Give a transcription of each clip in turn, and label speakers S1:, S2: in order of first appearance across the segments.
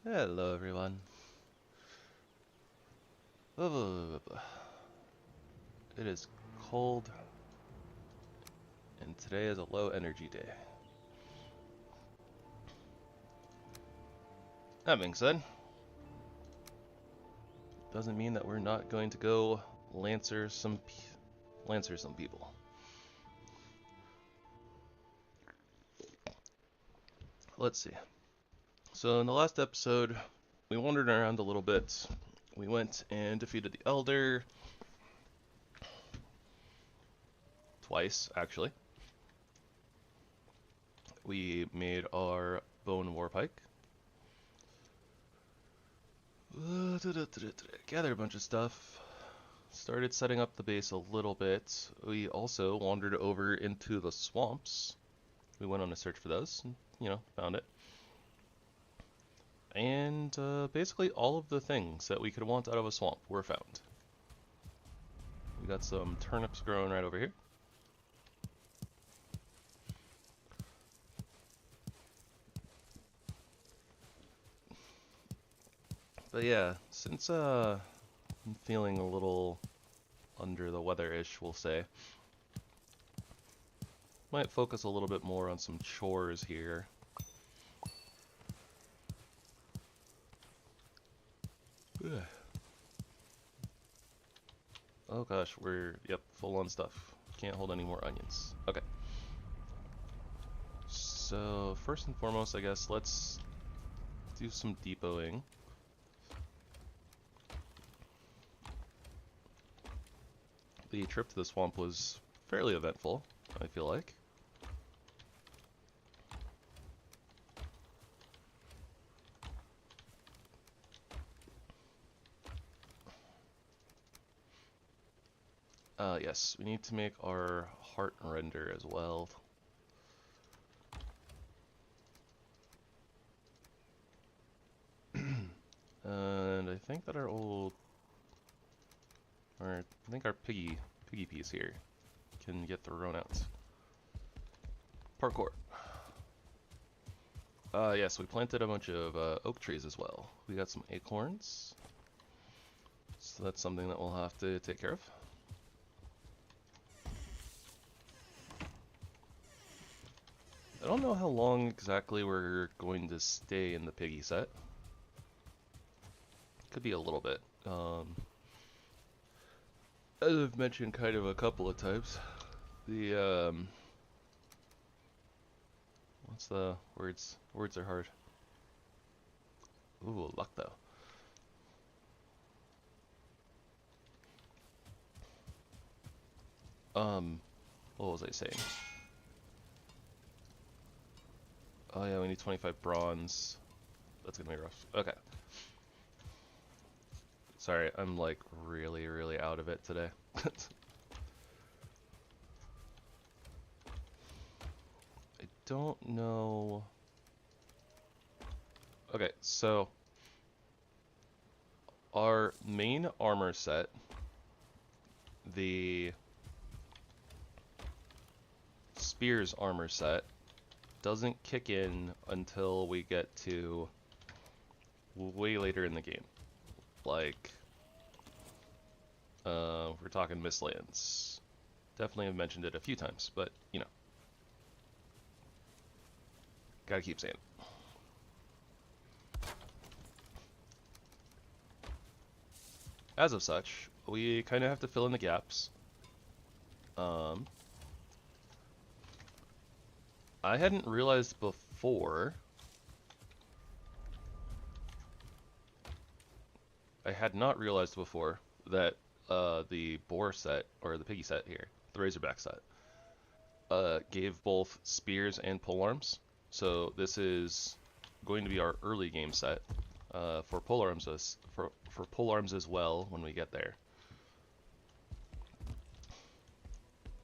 S1: Hello everyone. It is cold and today is a low energy day. That being said, doesn't mean that we're not going to go lancer some people. Let's see. So in the last episode, we wandered around a little bit. We went and defeated the Elder. Twice, actually. We made our bone warpike. Gathered a bunch of stuff. Started setting up the base a little bit. We also wandered over into the swamps. We went on a search for those and, found it. And basically all of the things that we could want out of a swamp were found. We got some turnips growing right over here. But yeah, since I'm feeling a little under the weather-ish, we'll say, might focus a little bit more on some chores here. Oh gosh, yep, full on stuff. Can't hold any more onions. Okay. So, first and foremost, I guess, let's do some depoting. The trip to the swamp was fairly eventful, I feel like. Yes, we need to make our heart render as well. And I think that our piggy piece here can get thrown out. Parkour. Yes, we planted a bunch of oak trees as well. We got some acorns, so that's something that we'll have to take care of. I don't know how long exactly we're going to stay in the piggy set. Could be a little bit. As I've mentioned kind of a couple of times, the what's the words? Words are hard. Ooh, luck though. What was I saying? Oh yeah, we need 25 bronze. That's gonna be rough. Okay. Sorry, I'm like really out of it today. I don't know. Okay, so our main armor set, the Spears armor set, doesn't kick in until we get to way later in the game. Like, we're talking Mistlands. Definitely have mentioned it a few times, but, gotta keep saying it. As of such, we kind of have to fill in the gaps. I hadn't realized before. I had not realized before that the boar set, or the piggy set here, the razorback set, gave both spears and polearms. So this is going to be our early game set for polearms as well when we get there.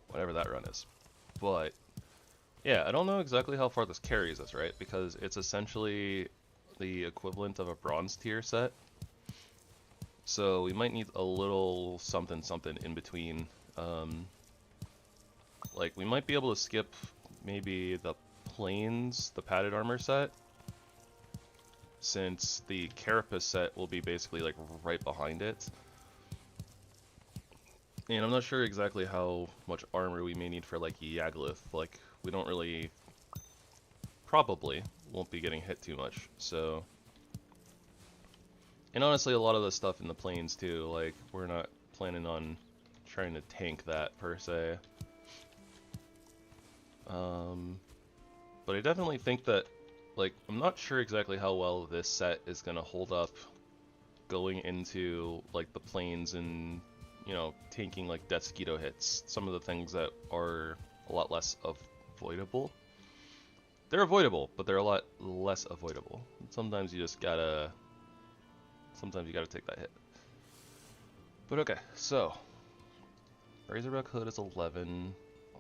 S1: Whatever that run is. But yeah, I don't know exactly how far this carries us, right? Because it's essentially the equivalent of a bronze tier set. So we might need a little something in between. Like, we might be able to skip maybe the plains, the padded armor set, since the carapace set will be basically like right behind it. And I'm not sure exactly how much armor we may need for like Yagluth. Like, we don't really, probably won't be getting hit too much, so. And honestly, a lot of the stuff in the plains too, like, we're not planning on trying to tank that per se. But I definitely think that, like, I'm not sure exactly how well this set is going to hold up going into, like, the plains and, you know, tanking, like, Deathsquito hits. Some of the things that are a lot less avoidable. They're avoidable, but they're a lot less avoidable. Sometimes you just gotta... Sometimes you gotta take that hit. But okay, so... Razorback Hood is 11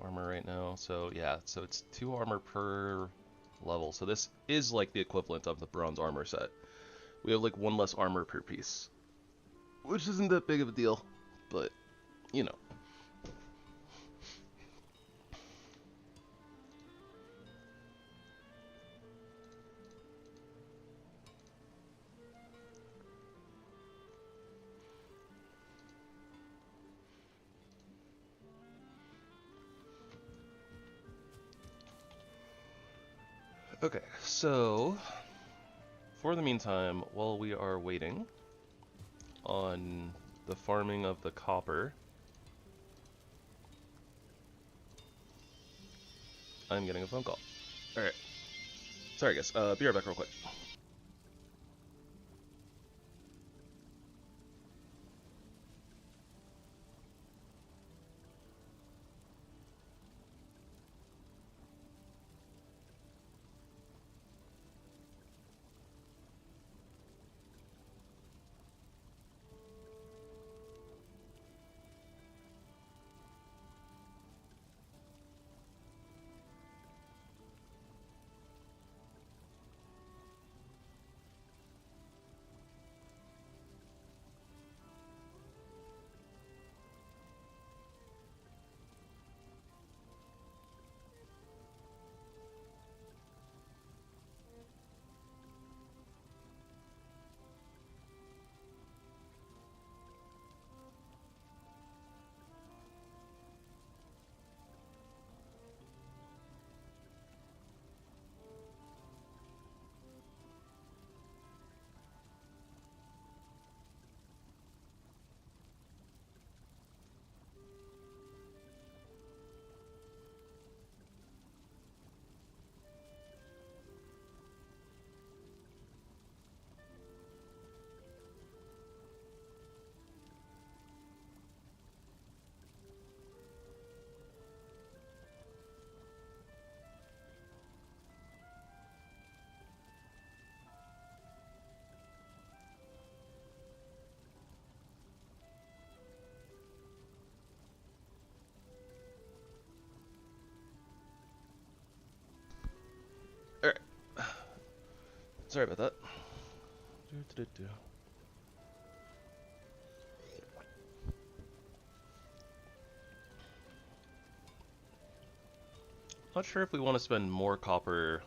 S1: armor right now, so yeah, so it's 2 armor per level. So this is like the equivalent of the bronze armor set. We have like 1 less armor per piece, which isn't that big of a deal, but you know. Okay, so for the meantime, while we are waiting on the farming of the copper, I'm getting a phone call. Alright. Sorry guys, be right back real quick. Alright. Sorry about that. Not sure if we want to spend more copper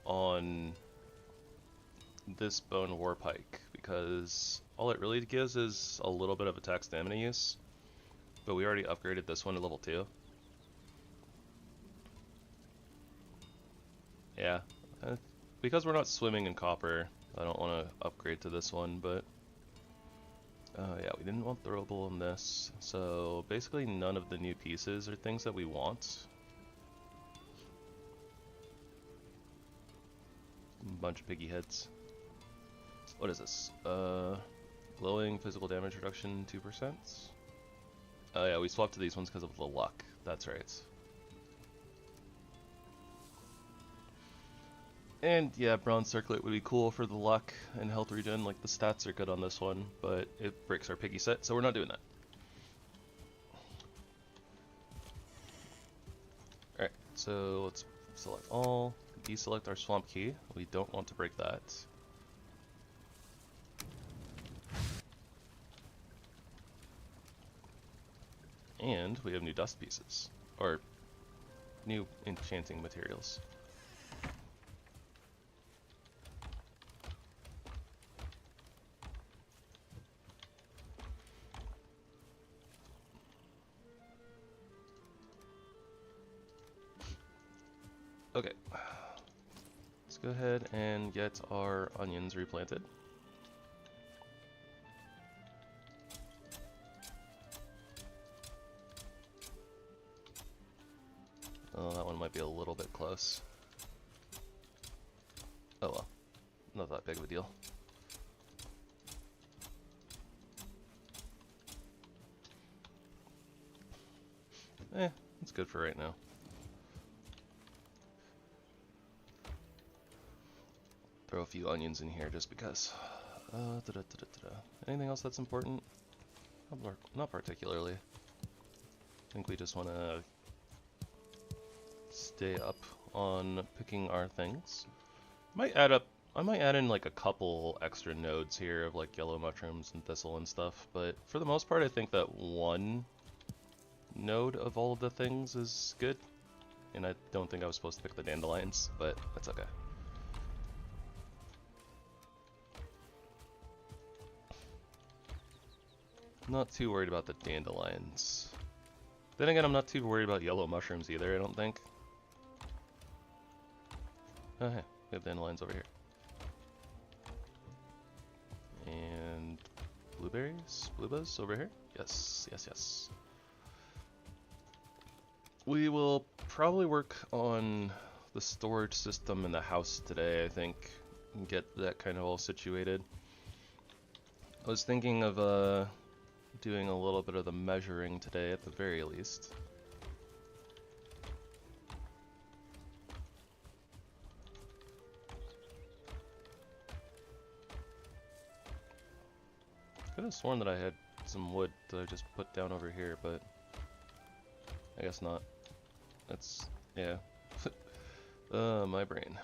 S1: on this bone warpike, because all it really gives is a little bit of attack stamina use, but we already upgraded this one to level 2. Yeah, because we're not swimming in copper, I don't want to upgrade to this one, but yeah, we didn't want throwable in this, so basically none of the new pieces are things that we want. Bunch of piggy heads. What is this? Glowing physical damage reduction 2%. Oh yeah, we swapped to these ones because of the luck. That's right. And yeah, bronze circlet would be cool for the luck and health regen. Like, the stats are good on this one, but it breaks our piggy set, so we're not doing that. Alright, so let's select all, deselect our swamp key. We don't want to break that. And we have new dust pieces, or new enchanting materials. Okay. Let's go ahead and get our onions replanted. Oh, that one might be a little bit close. Oh well, not that big of a deal. It's good for right now. Throw a few onions in here just because. Anything else that's important? Not particularly. I think we just want to stay up on picking our things. I might add in like a couple extra nodes here of like yellow mushrooms and thistle and stuff, but for the most part I think that one node of all of the things is good. And I don't think I was supposed to pick the dandelions, but that's okay. Not too worried about the dandelions. Then again, I'm not too worried about yellow mushrooms either, I don't think. Oh hey, we have dandelions over here. And blueberries? Bluebas over here? Yes, yes, yes. We will probably work on the storage system in the house today, I think, and get that kind of all situated. I was thinking of doing a little bit of the measuring today at the very least. Could have sworn that I had some wood that I just put down over here, but I guess not. That's, yeah. My brain.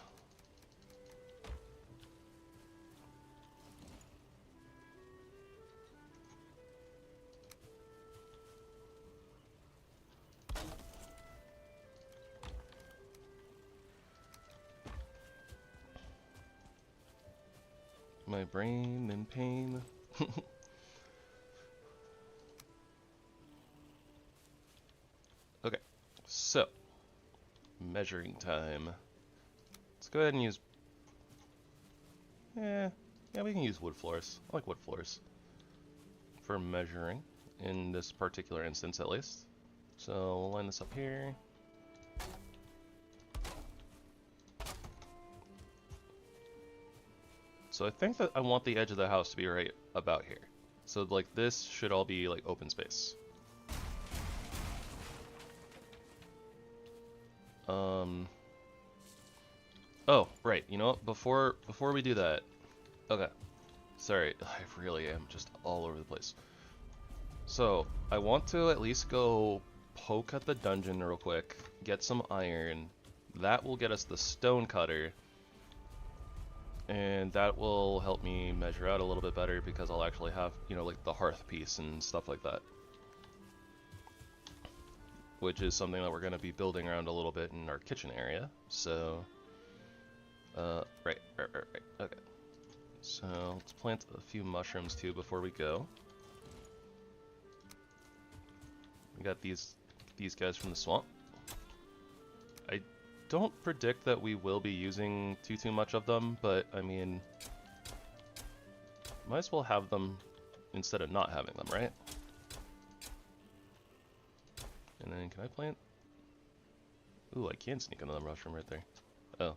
S1: My brain in pain. Okay, so measuring time. Let's go ahead and use. Yeah, we can use wood floors. I like wood floors for measuring in this particular instance, at least. So we'll line this up here. So I think that I want the edge of the house to be right about here. So like this should all be like open space. Oh, right, you know what, before we do that, okay, sorry, I really am just all over the place. So, I want to at least go poke at the dungeon real quick, get some iron, that will get us the stone cutter, and that will help me measure out a little bit better because I'll actually have, you know, like the hearth piece and stuff like that. Which is something that we're going to be building around a little bit in our kitchen area, so... right. Okay. So, let's plant a few mushrooms too before we go. We got these guys from the swamp. I don't predict that we will be using too much of them, but I mean... might as well have them instead of not having them, right? And then, can I plant? Ooh, I can sneak another mushroom right there. Oh.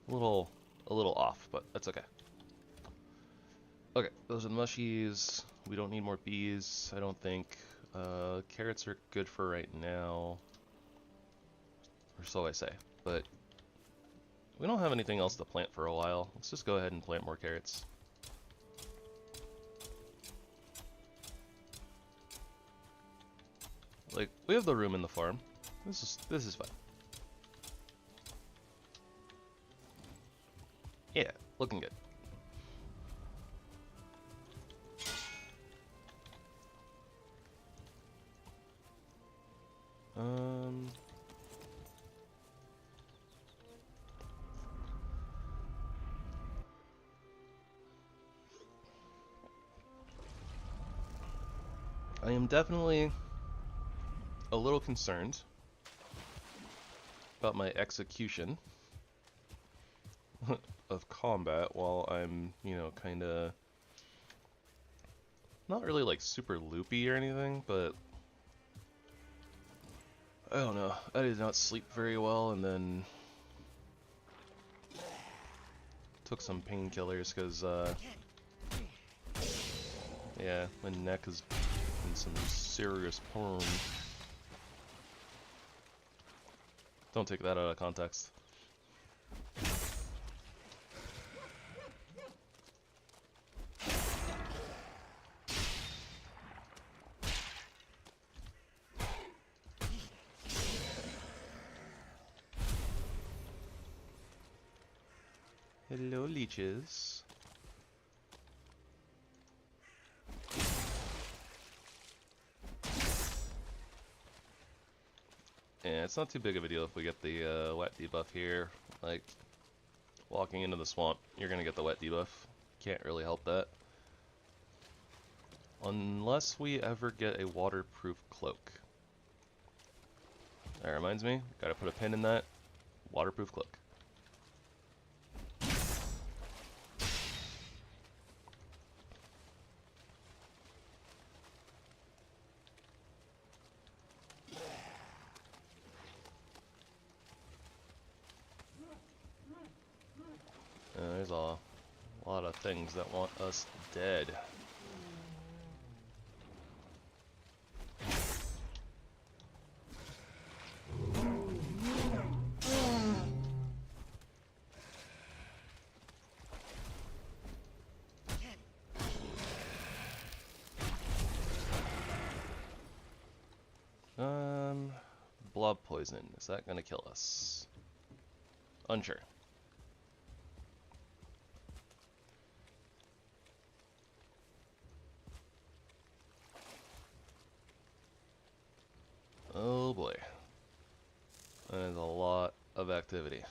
S1: A little off, but that's okay. Okay, those are the mushies. We don't need more bees, I don't think. Carrots are good for right now. Or so I say. But we don't have anything else to plant for a while. Let's just go ahead and plant more carrots. Like, we have the room in the farm. This is fine. Yeah, looking good. I am definitely a little concerned about my execution of combat while I'm, you know, kind of not really like super loopy or anything, but I don't know. I did not sleep very well, and then took some painkillers because, yeah, my neck is in some serious pain. Don't take that out of context. Hello, leeches. Yeah, it's not too big of a deal if we get the wet debuff here. Like, walking into the swamp, you're gonna get the wet debuff. Can't really help that. Unless we ever get a waterproof cloak. That reminds me, gotta put a pin in that. Waterproof cloak. There's a lot of things that want us dead. Blob poison. Is that gonna kill us? Unsure. Oh boy. That is a lot of activity.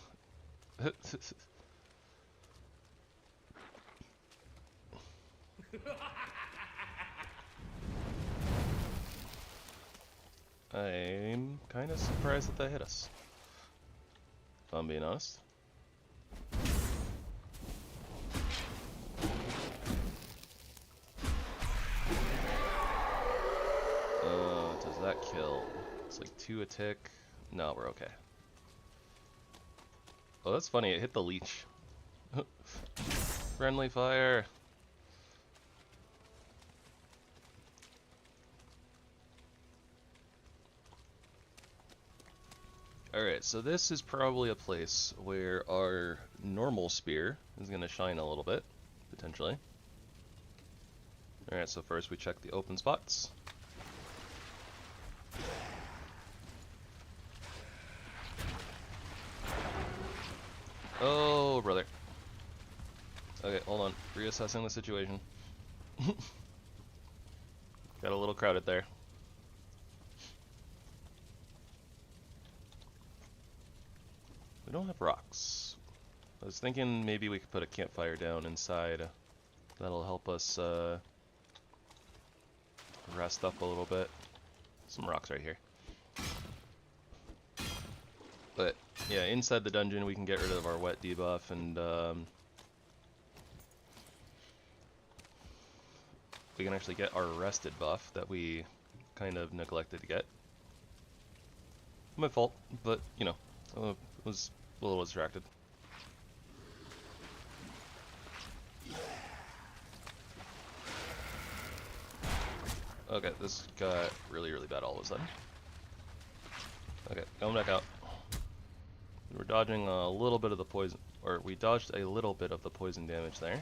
S1: I'm kind of surprised that hit us, if I'm being honest. Does that kill? It's like 2 a tick. No, we're okay. Oh, that's funny. It hit the leech. Friendly fire. Alright, so this is probably a place where our normal spear is going to shine a little bit, potentially. Alright, so first we check the open spots. Oh, brother. Okay, hold on. Reassessing the situation. Got a little crowded there. We don't have rocks. I was thinking maybe we could put a campfire down inside. That'll help us rest up a little bit. Some rocks right here. But yeah, inside the dungeon we can get rid of our wet debuff, and we can actually get our rested buff that we kind of neglected to get. My fault, but you know, was a little distracted. Okay, this got really, really bad all of a sudden. Okay, going back out. We're dodging a little bit of the poison, or we dodged a little bit of the poison damage there.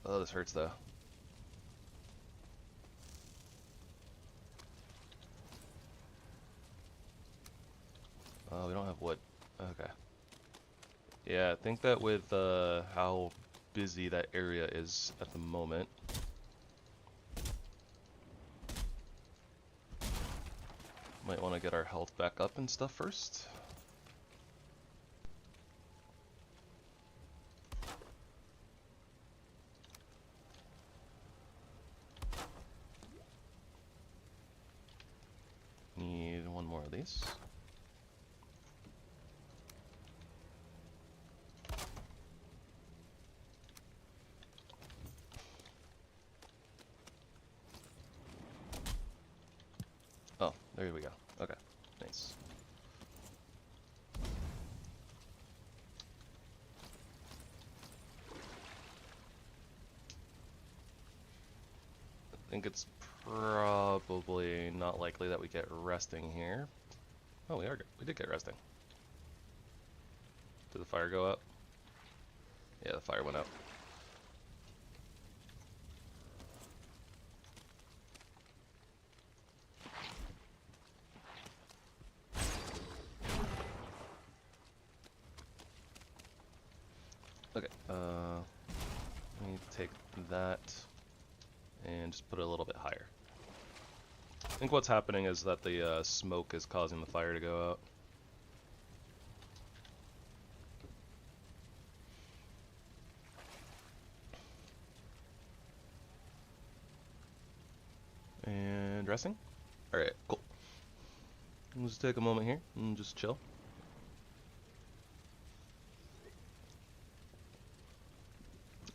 S1: Oh, this hurts though. Oh, we don't have wood. Okay. Yeah, I think that with how busy that area is at the moment, might want to get our health back up and stuff first. Need one more of these. There we go. Okay, nice. I think it's probably not likely that we get resting here. Oh, we did get resting. Did the fire go up? Yeah, the fire went up. Okay, let me take that and just put it a little bit higher. I think what's happening is that the smoke is causing the fire to go out. And resting? Alright, cool. Let's take a moment here and just chill.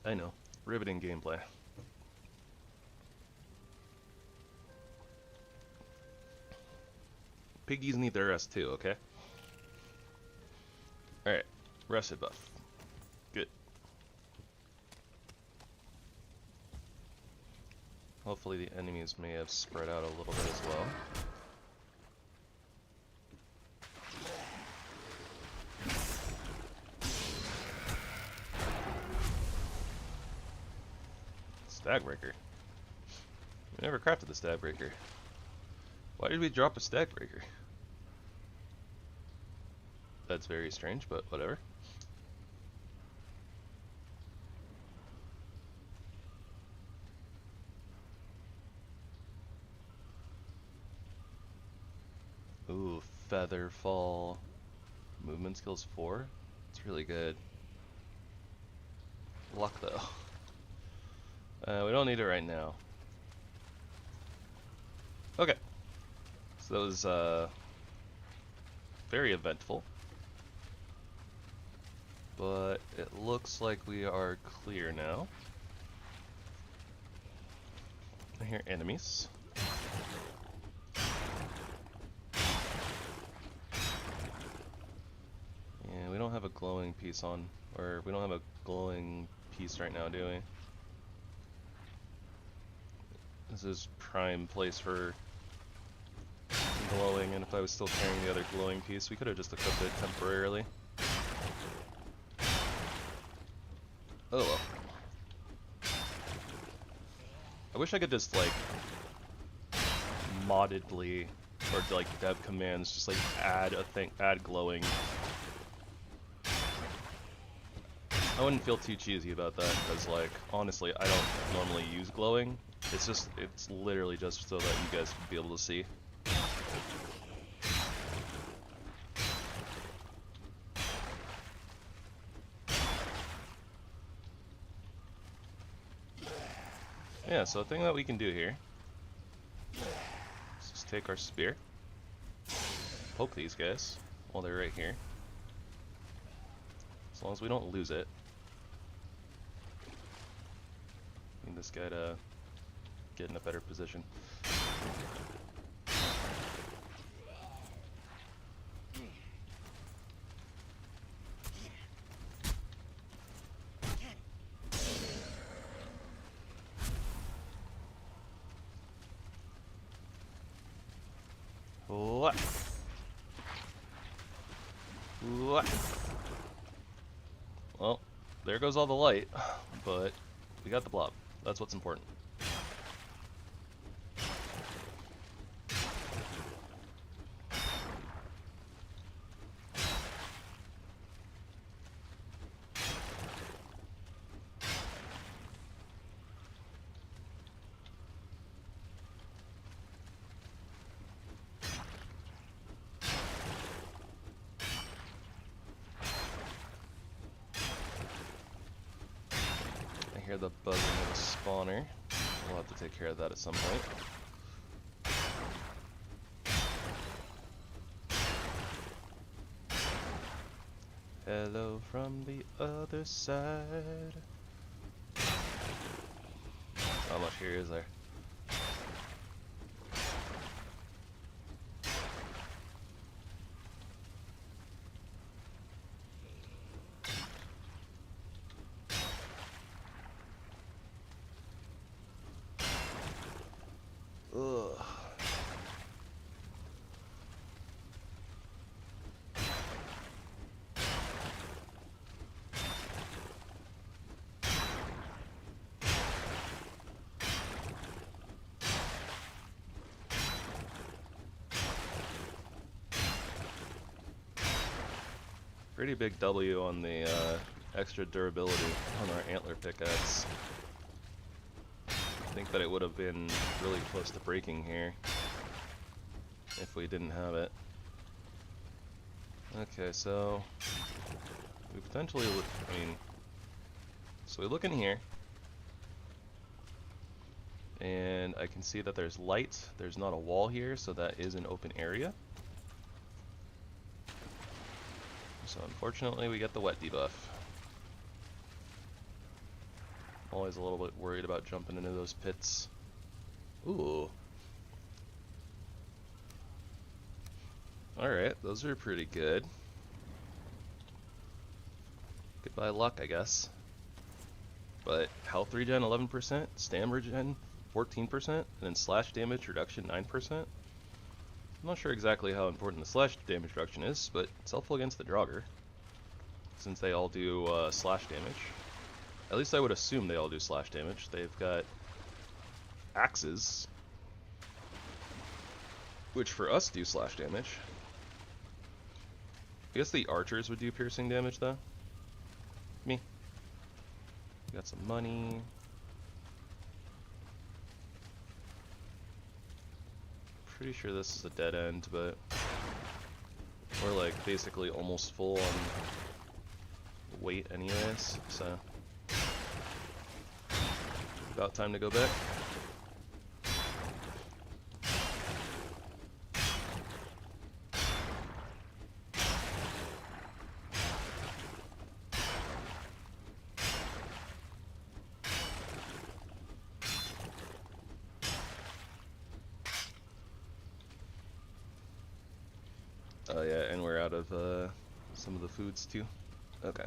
S1: I know, riveting gameplay. Piggies need their rest too, okay? Alright, rested buff. Good. Hopefully the enemies may have spread out a little bit as well. Stagbreaker. We never crafted the Stagbreaker. Why did we drop a Stagbreaker? That's very strange, but whatever. Ooh, Feather Fall. Movement skills 4? It's really good. Luck though. We don't need it right now. Okay. So that was very eventful. But it looks like we are clear now. I hear enemies. Yeah, we don't have a glowing piece on, or we don't have a glowing piece right now, do we? This is prime place for glowing, and if I was still carrying the other glowing piece, we could have just equipped it temporarily. Oh well. I wish I could just like moddedly, or like dev commands, just like add glowing. I wouldn't feel too cheesy about that, because like honestly I don't normally use glowing. It's literally just so that you guys can be able to see. Yeah, so the thing that we can do here is just take our spear, poke these guys while they're right here, as long as we don't lose it. Need this guy to get in a better position. What? What? Well, there goes all the light, but we got the blob. That's what's important. I hear the buzzing of a spawner. We'll have to take care of that at some point. Hello from the other side. How much here is there? Pretty big W on the extra durability on our antler pickaxe. I think that it would have been really close to breaking here if we didn't have it. Okay, so we potentially, I mean, so we look in here, and I can see that there's light. There's not a wall here, so that is an open area. So unfortunately, we get the wet debuff. Always a little bit worried about jumping into those pits. Ooh. Alright, those are pretty good. Goodbye luck, I guess. But health regen 11%, stam regen 14%, and then slash damage reduction 9%. I'm not sure exactly how important the slash damage reduction is, but it's helpful against the Draugr, since they all do slash damage. At least I would assume they all do slash damage. They've got axes, which for us do slash damage. I guess the archers would do piercing damage, though. Me. Got some money. Pretty sure this is a dead end, but we're like basically almost full on weight anyways, so about time to go back. Oh yeah, and we're out of some of the foods too. Okay.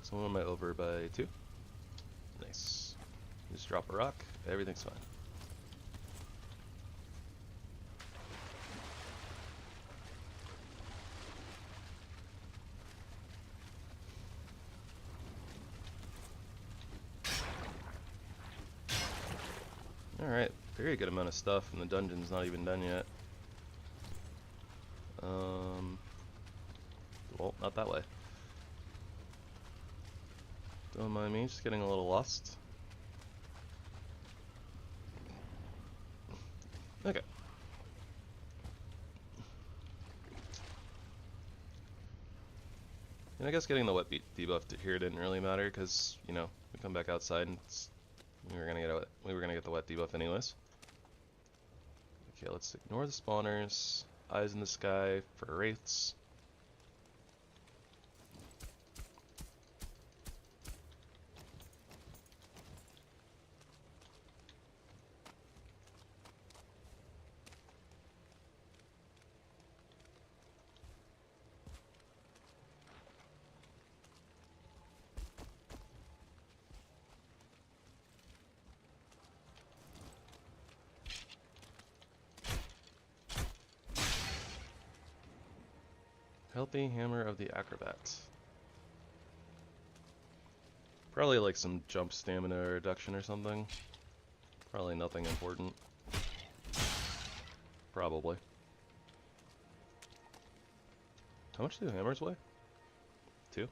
S1: So what am I over by 2? Nice. Just drop a rock, everything's fine. Alright, very good amount of stuff, and the dungeon's not even done yet. Well, not that way. Don't mind me, just getting a little lost. Okay. And I guess getting the wet debuff here didn't really matter, because, you know, we come back outside and we were gonna get the wet debuff anyways. Okay, let's ignore the spawners. Eyes in the sky for wraiths. Healthy Hammer of the Acrobat. Probably like some jump stamina reduction or something. Probably nothing important. Probably. How much do hammers weigh? 2?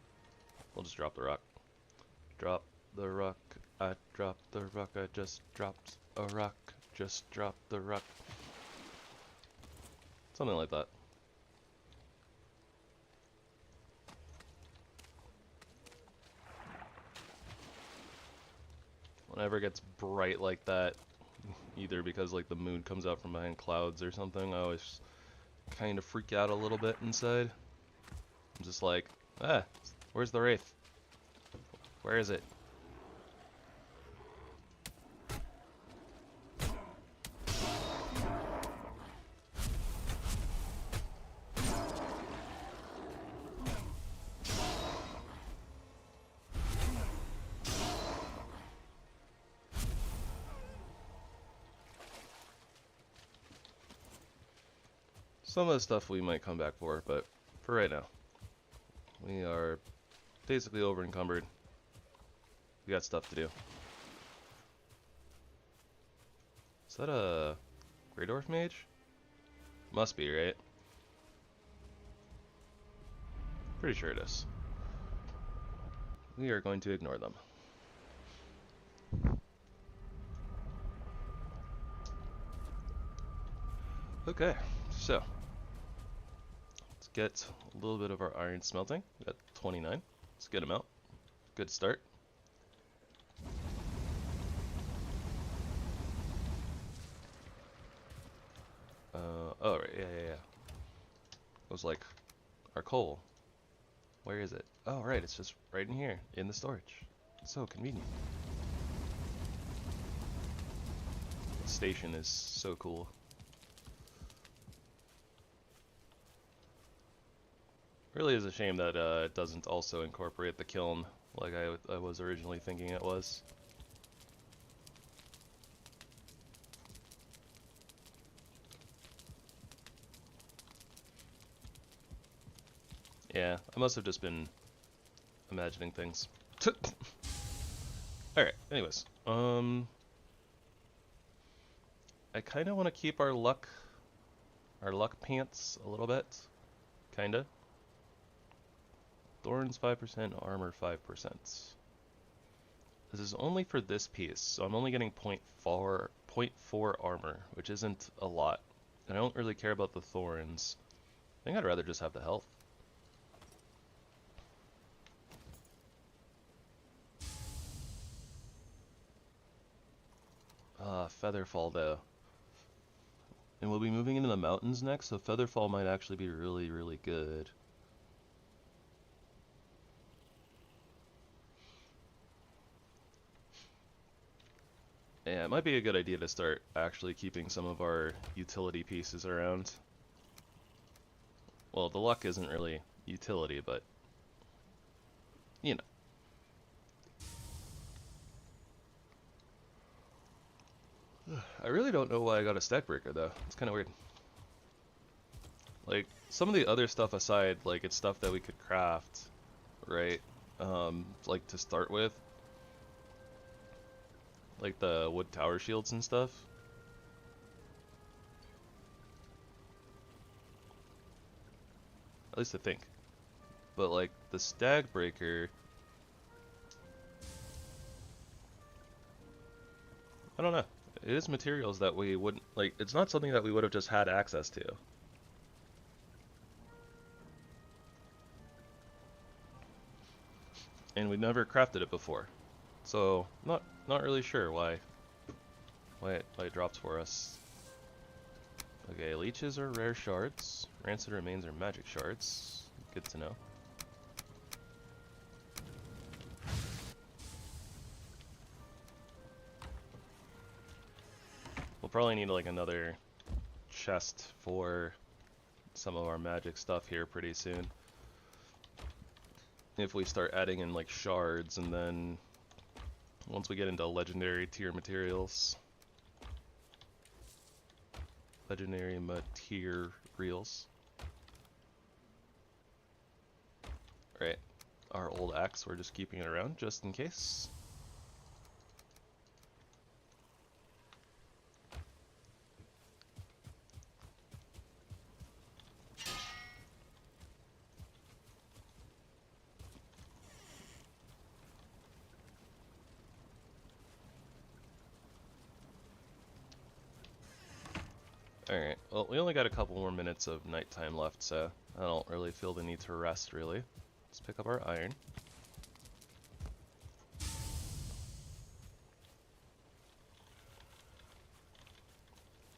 S1: We'll just drop the rock. Drop the rock. I dropped the rock. I just dropped a rock. Just drop the rock. Something like that. Whenever it gets bright like that, either because like the moon comes out from behind clouds or something, I always kind of freak out a little bit inside. I'm just like, where's the wraith? Where is it? Some of the stuff we might come back for, but for right now, we are basically over encumbered. We got stuff to do. Is that a Grey Dwarf mage? Must be, right? Pretty sure it is. We are going to ignore them. Okay, so let's get a little bit of our iron smelting. We got 29. It's a good amount. Good start. Oh, right, yeah. It was like our coal. Where is it? Oh, right, it's just right in here, in the storage. So convenient. The station is so cool. Really is a shame that it doesn't also incorporate the kiln like I was originally thinking it was. Yeah, I must have just been imagining things. Alright, anyways. I kinda wanna keep our luck pants a little bit. Kinda. Thorns 5%, armor 5%. This is only for this piece, so I'm only getting 0.4 armor, which isn't a lot. And I don't really care about the thorns. I think I'd rather just have the health. Featherfall though. And we'll be moving into the mountains next, so Featherfall might actually be really, really good. Yeah, it might be a good idea to start actually keeping some of our utility pieces around. Well, the luck isn't really utility, but you know. I really don't know why I got a stack breaker though. It's kind of weird. Like, some of the other stuff aside, like, it's stuff that we could craft, right? Like, to start with. Like the wood tower shields and stuff. At least I think. But, like, the stag breaker... I don't know. It is materials that we wouldn't... Like, it's not something that we would have just had access to. And we never crafted it before. So, not really sure why it drops for us. Okay, leeches are rare shards. Rancid remains are magic shards. Good to know. We'll probably need like another chest for some of our magic stuff here pretty soon. If we start adding in like shards, and then once we get into legendary tier materials. Legendary materials. Alright, our old axe, we're just keeping it around just in case. Alright, well, we only got a couple more minutes of nighttime left, so I don't really feel the need to rest, really. Let's pick up our iron.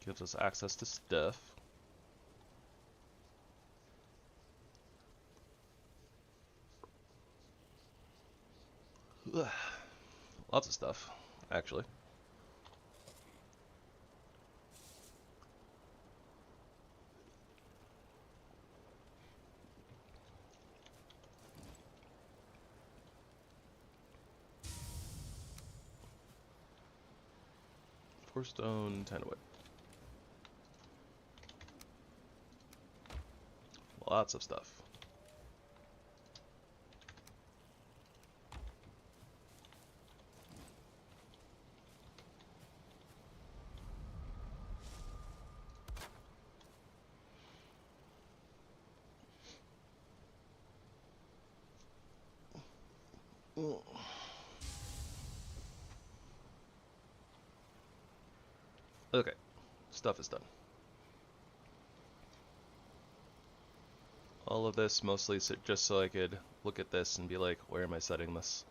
S1: Gives us access to stuff. Lots of stuff, actually. Four stone, 10 wood. Lots of stuff. stuff is done. All of this mostly just so I could look at this and be like, where am I setting this?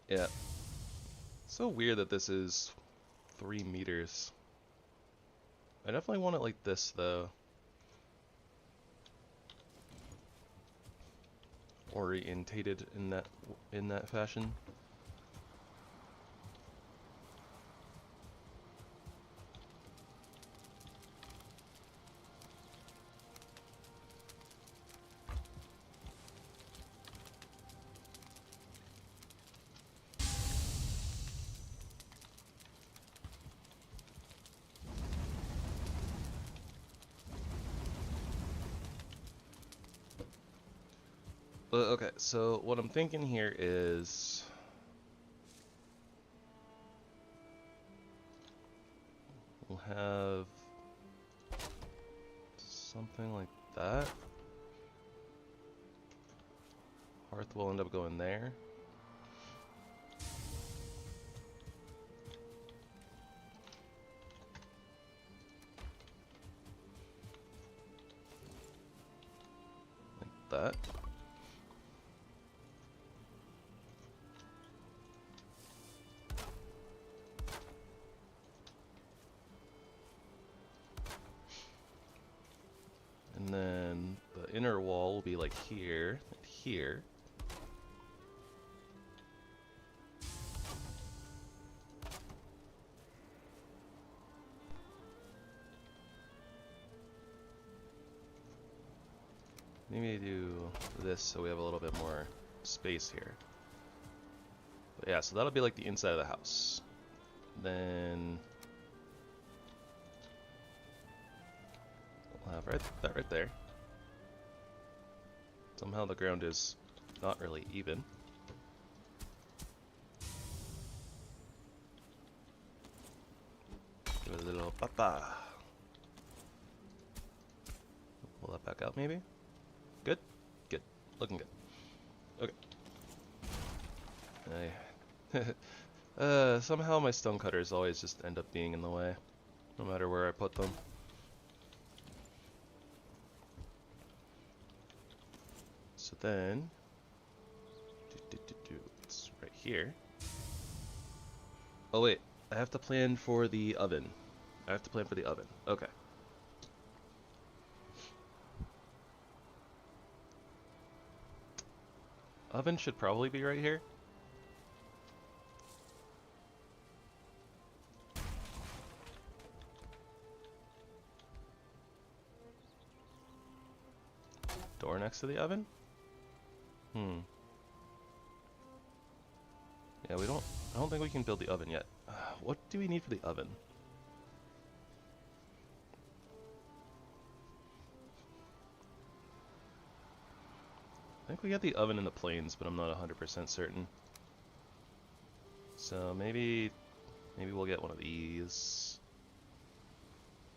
S1: Yeah. So weird that this is 3 meters. I definitely want it like this though. Orientated in that fashion. Okay, so what I'm thinking here is we'll have something like that. Hearth will end up going there. Like that. And then the inner wall will be like here and here. Maybe do this so we have a little bit more space here. But yeah, so that'll be like the inside of the house. Then we'll have that right there. Somehow the ground is not really even. Give it a little papa. Pull that back out maybe? Good? Good. Looking good. Okay. Somehow my stonecutters always just end up being in the way, no matter where I put them. So then, it's right here. Oh wait, I have to plan for the oven. Okay. Oven should probably be right here. Door next to the oven? Yeah, I don't think we can build the oven yet. What do we need for the oven? I think we got the oven in the plains, but I'm not 100% certain. So maybe we'll get one of these.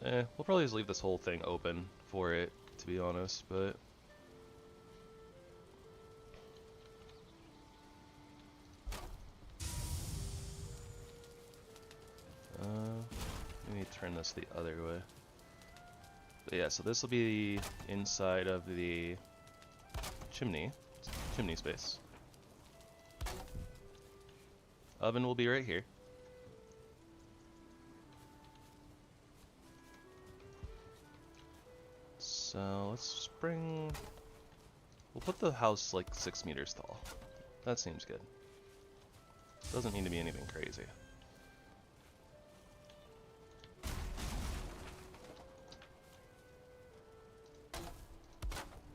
S1: We'll probably just leave this whole thing open for it, to be honest, but maybe turn this the other way. But yeah, so this will be inside of the chimney space. Oven will be right here. So let's we'll put the house like 6 meters tall. That seems good. Doesn't need to be anything crazy.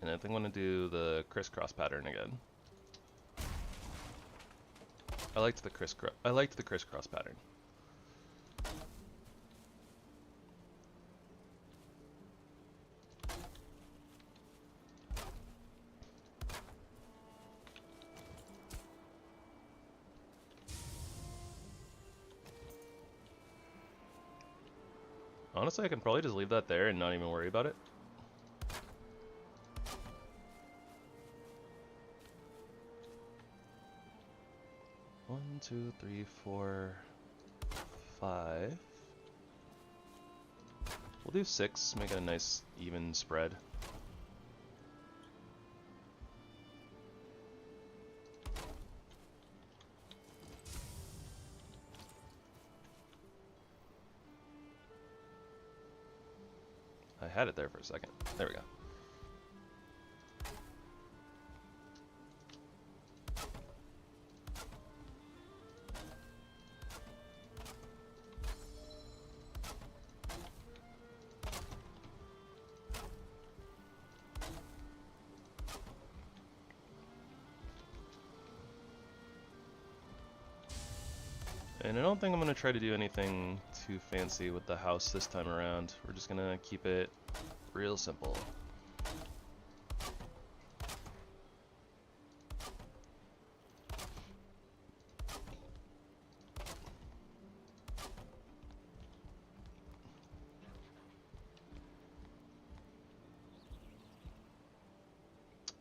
S1: And I think I'm going to do the crisscross pattern again. I liked the crisscross pattern. Honestly, I can probably just leave that there and not even worry about it. One, two, three, four, 5. We'll do 6, make it a nice even spread. I had it there for a second. There we go. And I don't think I'm going to try to do anything too fancy with the house this time around. We're just going to keep it real simple.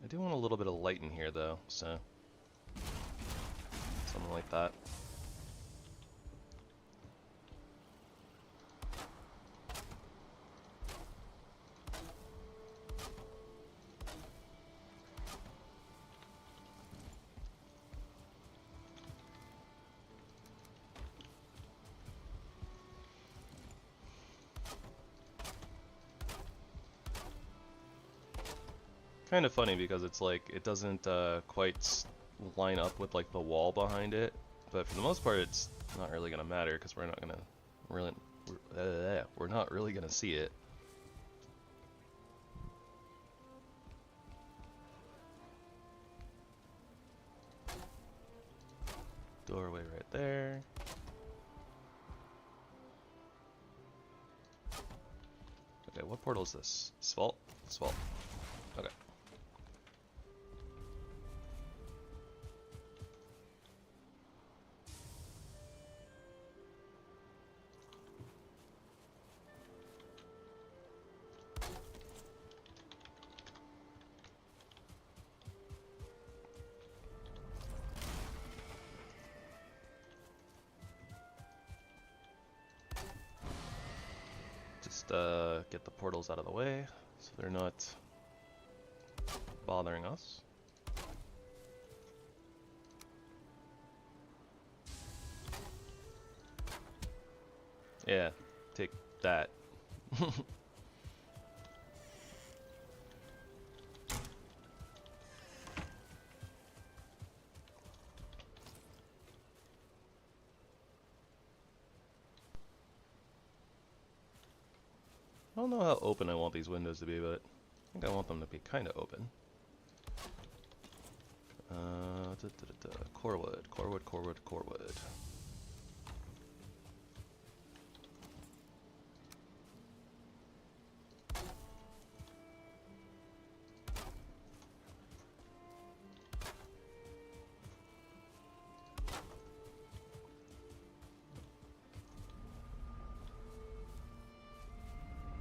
S1: I do want a little bit of light in here though, so something like that. Kind of funny because it's like it doesn't quite line up with like the wall behind it, but for the most part it's not really gonna matter because we're not really gonna see it. Doorway right there. Okay, what portal is this? Svalt? Svalt. Okay. Just get the portals out of the way so they're not bothering us. Yeah, take that. I don't know how open I want these windows to be, but I think I want them to be kind of open. Corewood, corewood, corewood, corewood.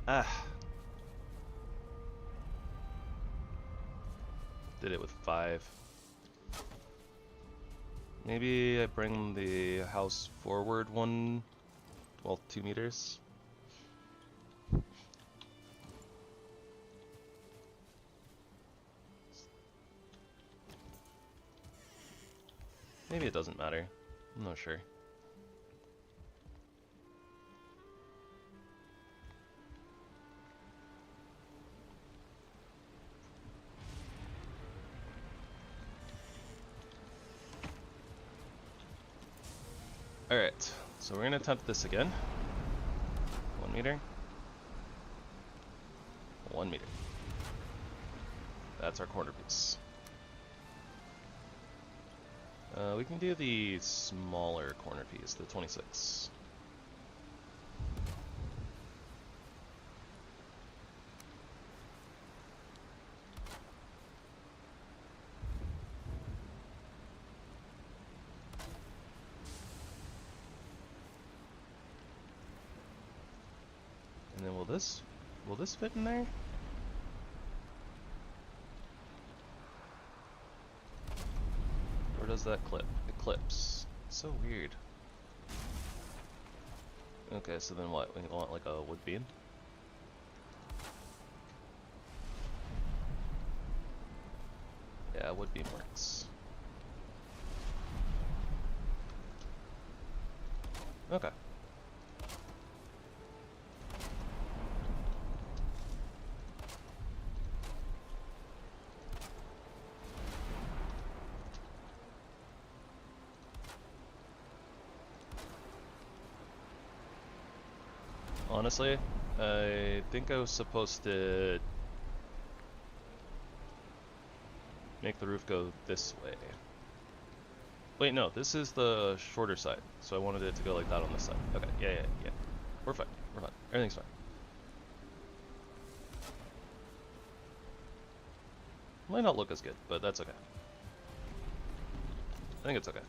S1: Ah. Did it with 5. Maybe I bring the house forward 2 meters. Maybe it doesn't matter. I'm not sure. Alright, so we're going to attempt this again. 1 meter. 1 meter. That's our corner piece. We can do the smaller corner piece, the 26. And then will this fit in there? Or does that clip? It clips. So weird. Okay, so then what? We want like a wood beam? Yeah, wood beam works. Okay. Honestly, I think I was supposed to make the roof go this way. Wait, no, this is the shorter side, so I wanted it to go like that on this side. Okay, yeah. We're fine, everything's fine. Might not look as good, but that's okay. I think it's okay.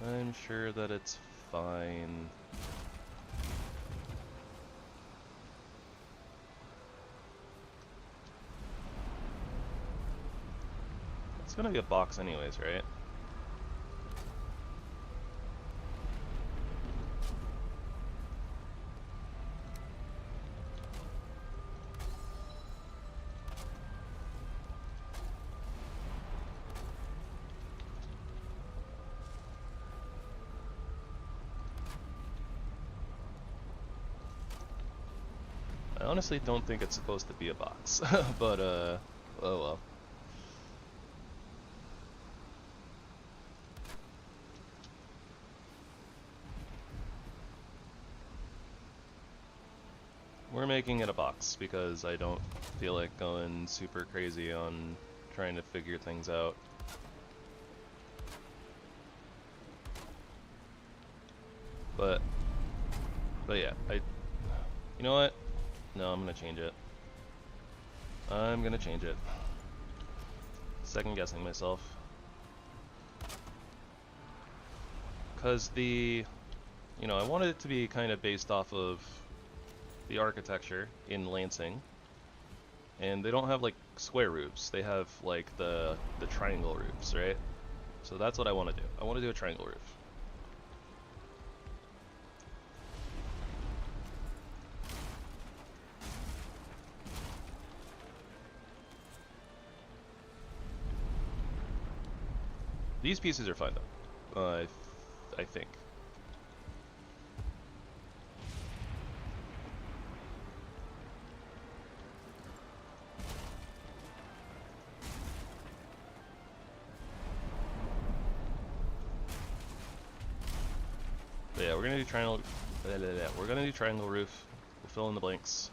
S1: I'm sure that it's fine. It's gonna be a box anyways, right? I honestly don't think it's supposed to be a box, but oh well. We're making it a box because I don't feel like going super crazy on trying to figure things out. But yeah, you know what? No, I'm gonna change it. I'm gonna change it. Second guessing myself. Cause I wanted it to be kind of based off of the architecture in Lansing. And they don't have like square roofs, they have like the triangle roofs, right? So that's what I want to do. I want to do a triangle roof. These pieces are fine though, I think. But yeah, we're gonna do triangle. We're gonna do triangle roof. We'll fill in the blanks,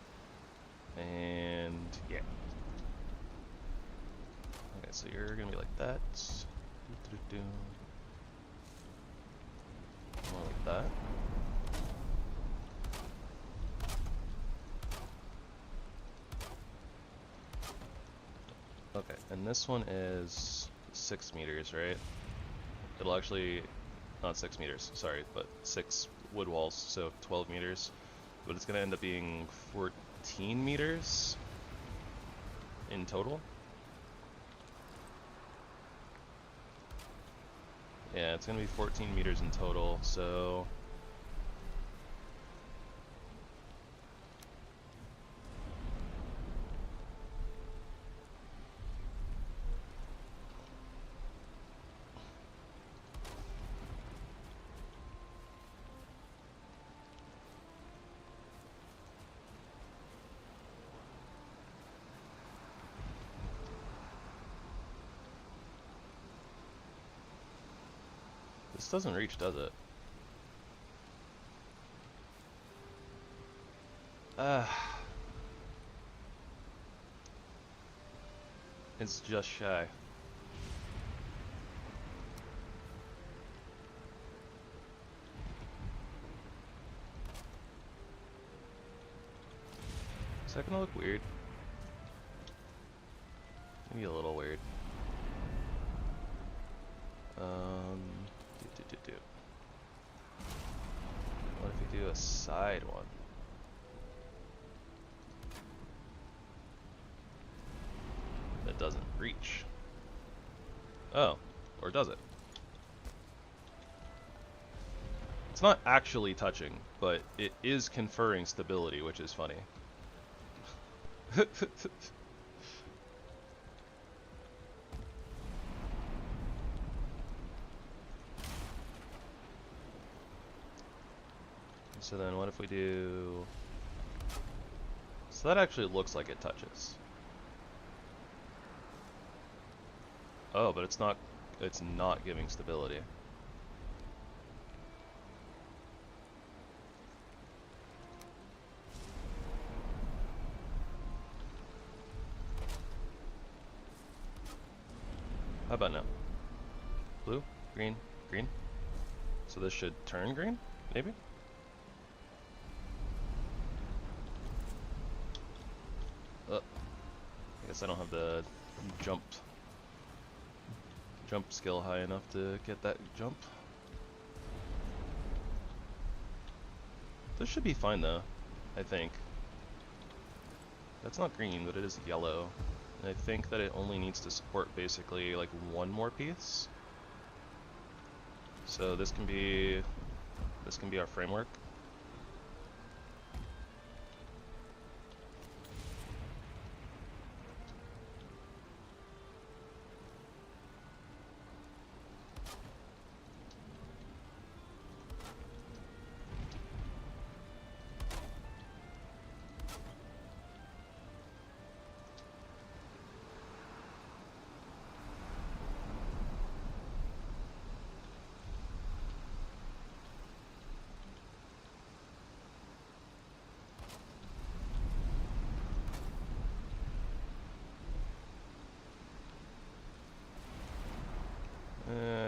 S1: and yeah. Okay, so you're gonna be like that. More like that. Okay, and this one is 6 meters, right? It'll actually, not 6 meters, sorry, but 6 wood walls, so 12 meters. But it's gonna end up being 14 meters in total. Yeah, it's gonna be 14 meters in total, so this doesn't reach, does it? It's just shy. Is that gonna look weird? Maybe a little weird. What if we do a side one? That doesn't reach. Oh, or does it? It's not actually touching, but it is conferring stability, which is funny. So then what if we do... So that actually looks like it touches. Oh, but it's not giving stability. How about now? Blue, green, green. So this should turn green, maybe? I guess I don't have the jump skill high enough to get that jump. This should be fine though, I think. That's not green, but it is yellow. And I think that it only needs to support basically like one more piece. So this can be our framework.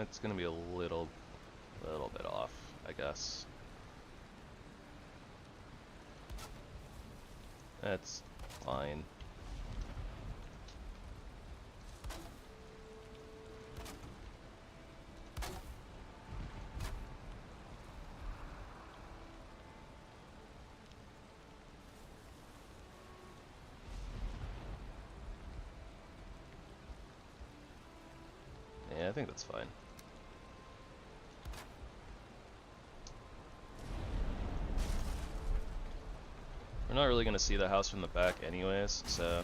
S1: It's gonna be a little bit off, I guess. That's fine. Yeah, I think that's fine. We're not really going to see the house from the back anyways, so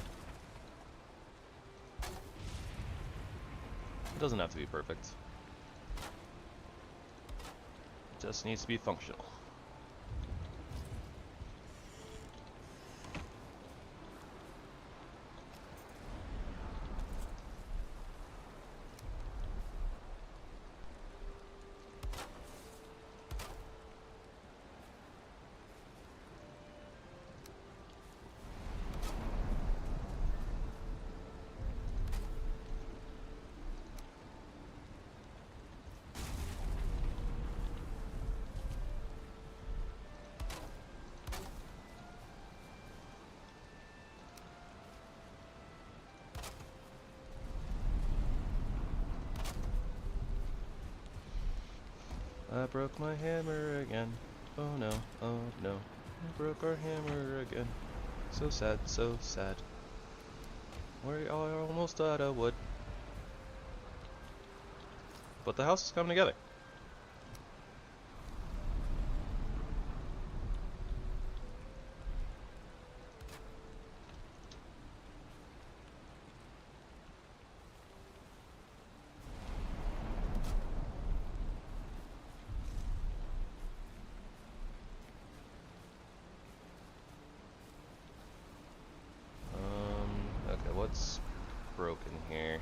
S1: it doesn't have to be perfect. It just needs to be functional. I broke my hammer again. Oh no, oh no. I broke our hammer again. So sad, so sad. We are almost out of wood. But the house is coming together. Okay, what's broken here?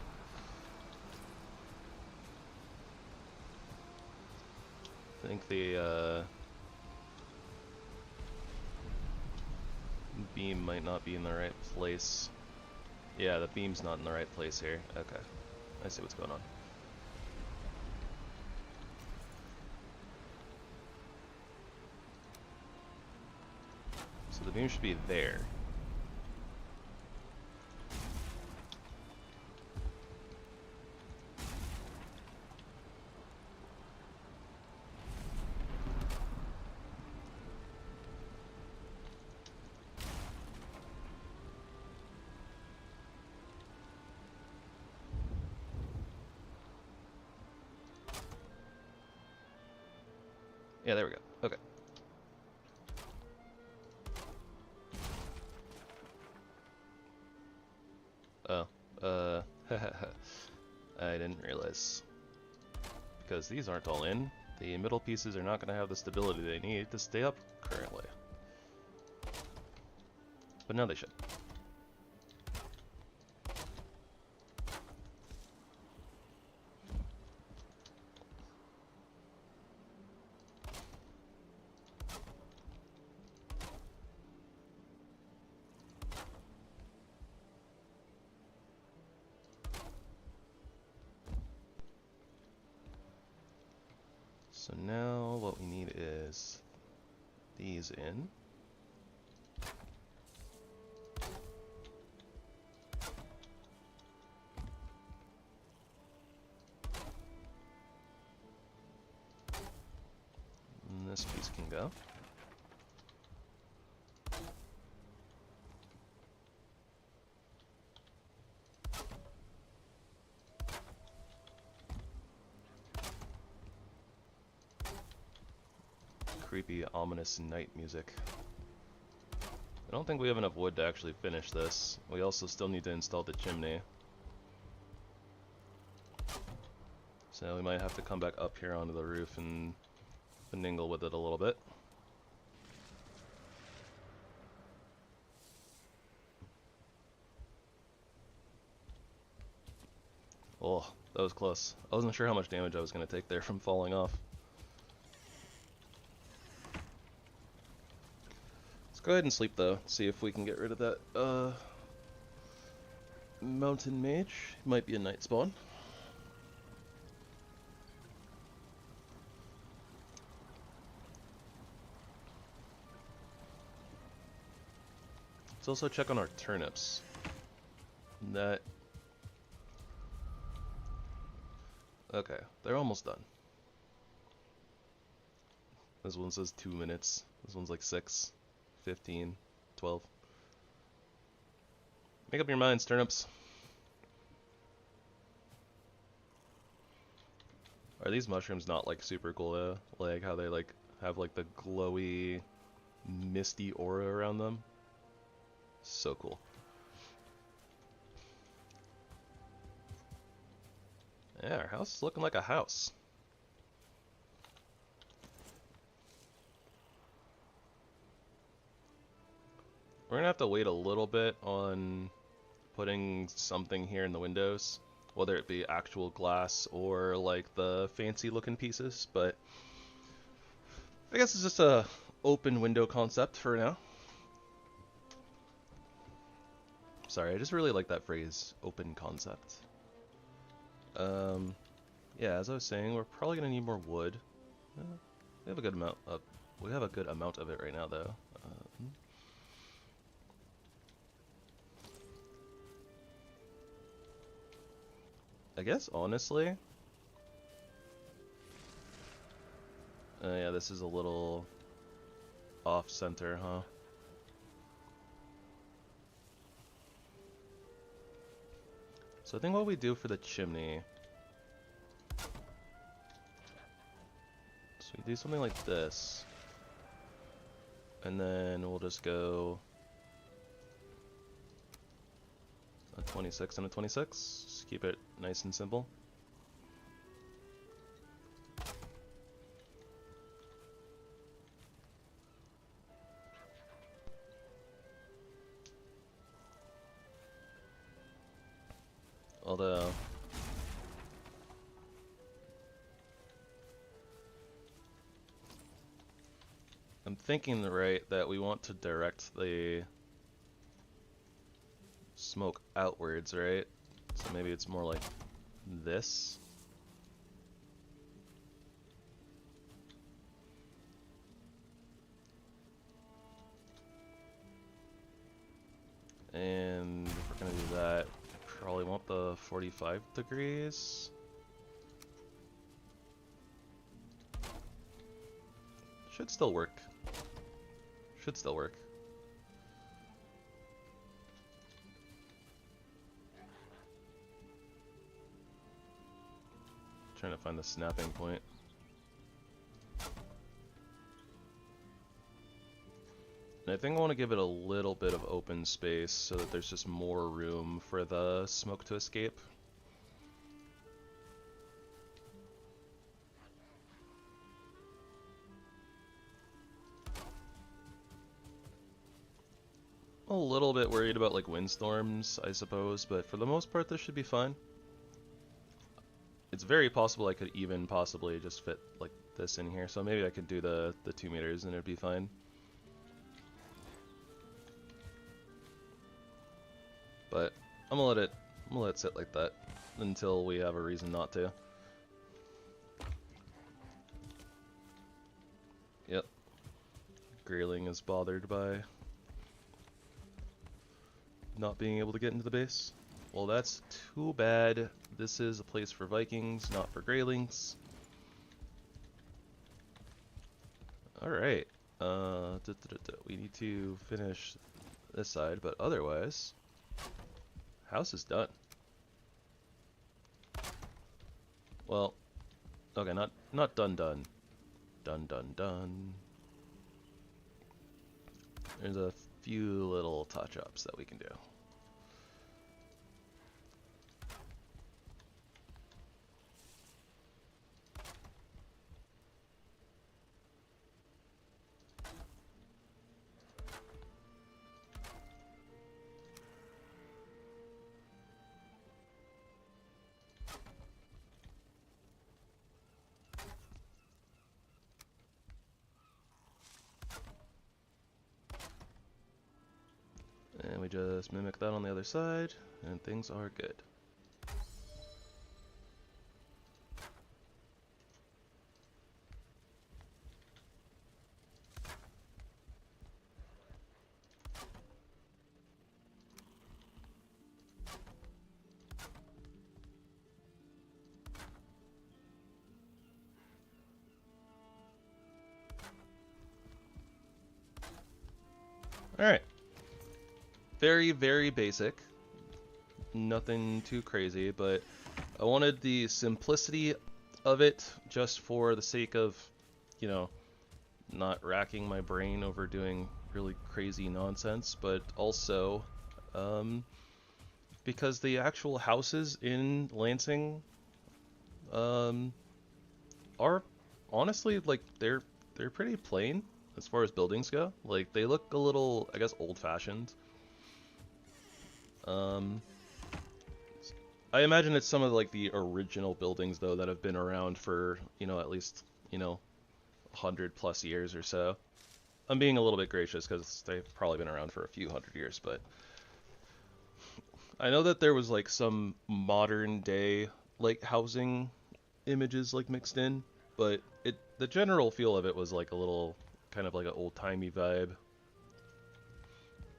S1: I think the beam might not be in the right place. Yeah, the beam's not in the right place here. Okay, I see what's going on. The beam should be there. Yeah, there we go. Okay. Oh, I didn't realize. Because these aren't all in, the middle pieces are not going to have the stability they need to stay up currently. But now they should. So now what we need is these in. And this piece can go. Creepy, ominous night music. I don't think we have enough wood to actually finish this. We also still need to install the chimney. So we might have to come back up here onto the roof and finagle with it a little bit. Oh, that was close. I wasn't sure how much damage I was going to take there from falling off. Go ahead and sleep though, see if we can get rid of that mountain mage. Might be a night spawn. Let's also check on our turnips. Okay, they're almost done. This one says 2 minutes. This one's like 6. 15, 12. Make up your minds, turnips. Are these mushrooms not like super cool though? Like how they like have like the glowy, misty aura around them? So cool. Yeah, our house is looking like a house. We're gonna have to wait a little bit on putting something here in the windows, whether it be actual glass or like the fancy looking pieces, but I guess it's just a open window concept for now. Sorry, I just really like that phrase, open concept. Yeah, as I was saying, we're probably gonna need more wood. We have a good amount of it right now though. I guess, honestly... yeah, this is a little off-center, huh? So I think what we do for the chimney... So we do something like this. And then we'll just go... a 26 and a 26. Just keep it nice and simple. Although I'm thinking that we want to direct the smoke outwards, right? So maybe it's more like this. And if we're gonna do that, probably want the 45 degrees. Should still work. Should still work. Trying to find the snapping point. And I think I want to give it a little bit of open space so that there's just more room for the smoke to escape. A little bit worried about like windstorms, I suppose, but for the most part this should be fine. It's very possible I could even possibly just fit like this in here, so maybe I could do the 2 meters and it'd be fine. But I'm gonna let it sit like that until we have a reason not to. Yep. Grayling is bothered by not being able to get into the base. Well, that's too bad. This is a place for Vikings, not for Greylings. Alright. We need to finish this side, but otherwise, house is done. Well, okay, not done. Done. There's a few little touch-ups that we can do. And we just mimic that on the other side, and things are good. Alright. Very, very basic. Nothing too crazy, but I wanted the simplicity of it just for the sake of, you know, not racking my brain over doing really crazy nonsense, but also because the actual houses in Lansing are honestly, like, they're pretty plain as far as buildings go. Like, they look a little, I guess, old-fashioned. I imagine it's some of like the original buildings though that have been around for, you know, at least, you know, 100+ years or so. I'm being a little bit gracious because they've probably been around for a few hundred years, but I know that there was like some modern day like housing images like mixed in, but the general feel of it was like a little kind of like an old-timey vibe.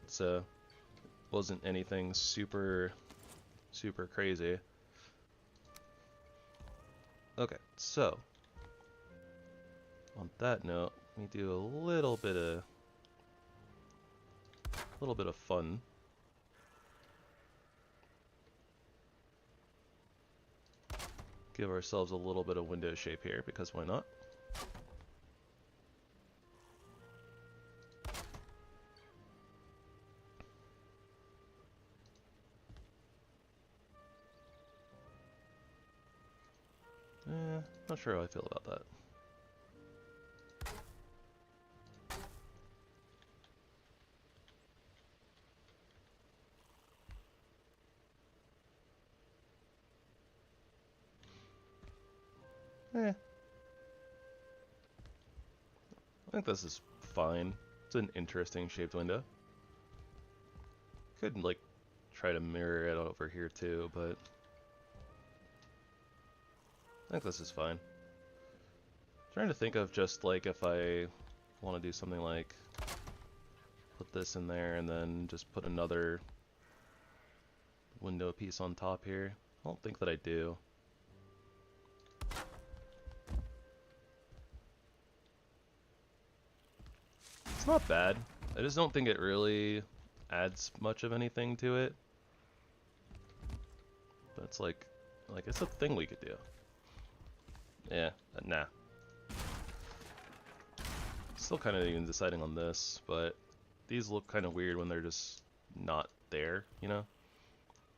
S1: So wasn't anything super crazy. Okay, so on that note, we do a little bit of fun. Give ourselves a little bit of window shape here, because why not? Not sure how I feel about that. I think this is fine. It's an interesting shaped window. Could like try to mirror it over here too, but I think this is fine. Trying to think of just like if I want to do something like put this in there and then just put another window piece on top here. I don't think that I do. It's not bad. I just don't think it really adds much of anything to it. But it's like it's a thing we could do. Yeah, nah. Still kind of even deciding on this, but these look kind of weird when they're just not there, you know?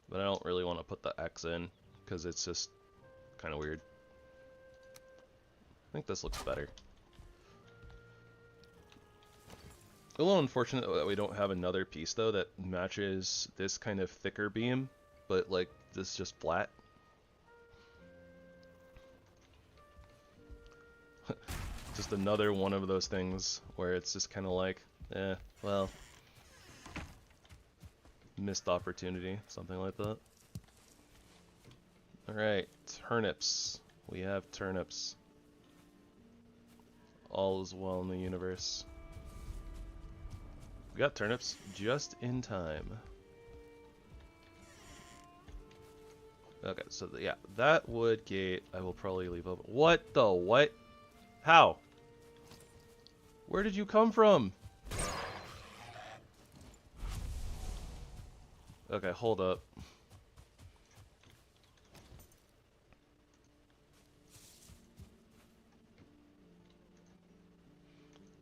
S1: But I don't really want to put the X in, because it's just kind of weird. I think this looks better. A little unfortunate that we don't have another piece, though, that matches this kind of thicker beam, but, like, this is just flat. Just another one of those things where it's just kind of like, well, missed opportunity, something like that. Alright, turnips. We have turnips. All is well in the universe. We got turnips just in time. Okay, so yeah, that wood gate I will probably leave open. What the what? How? Where did you come from? Okay, hold up.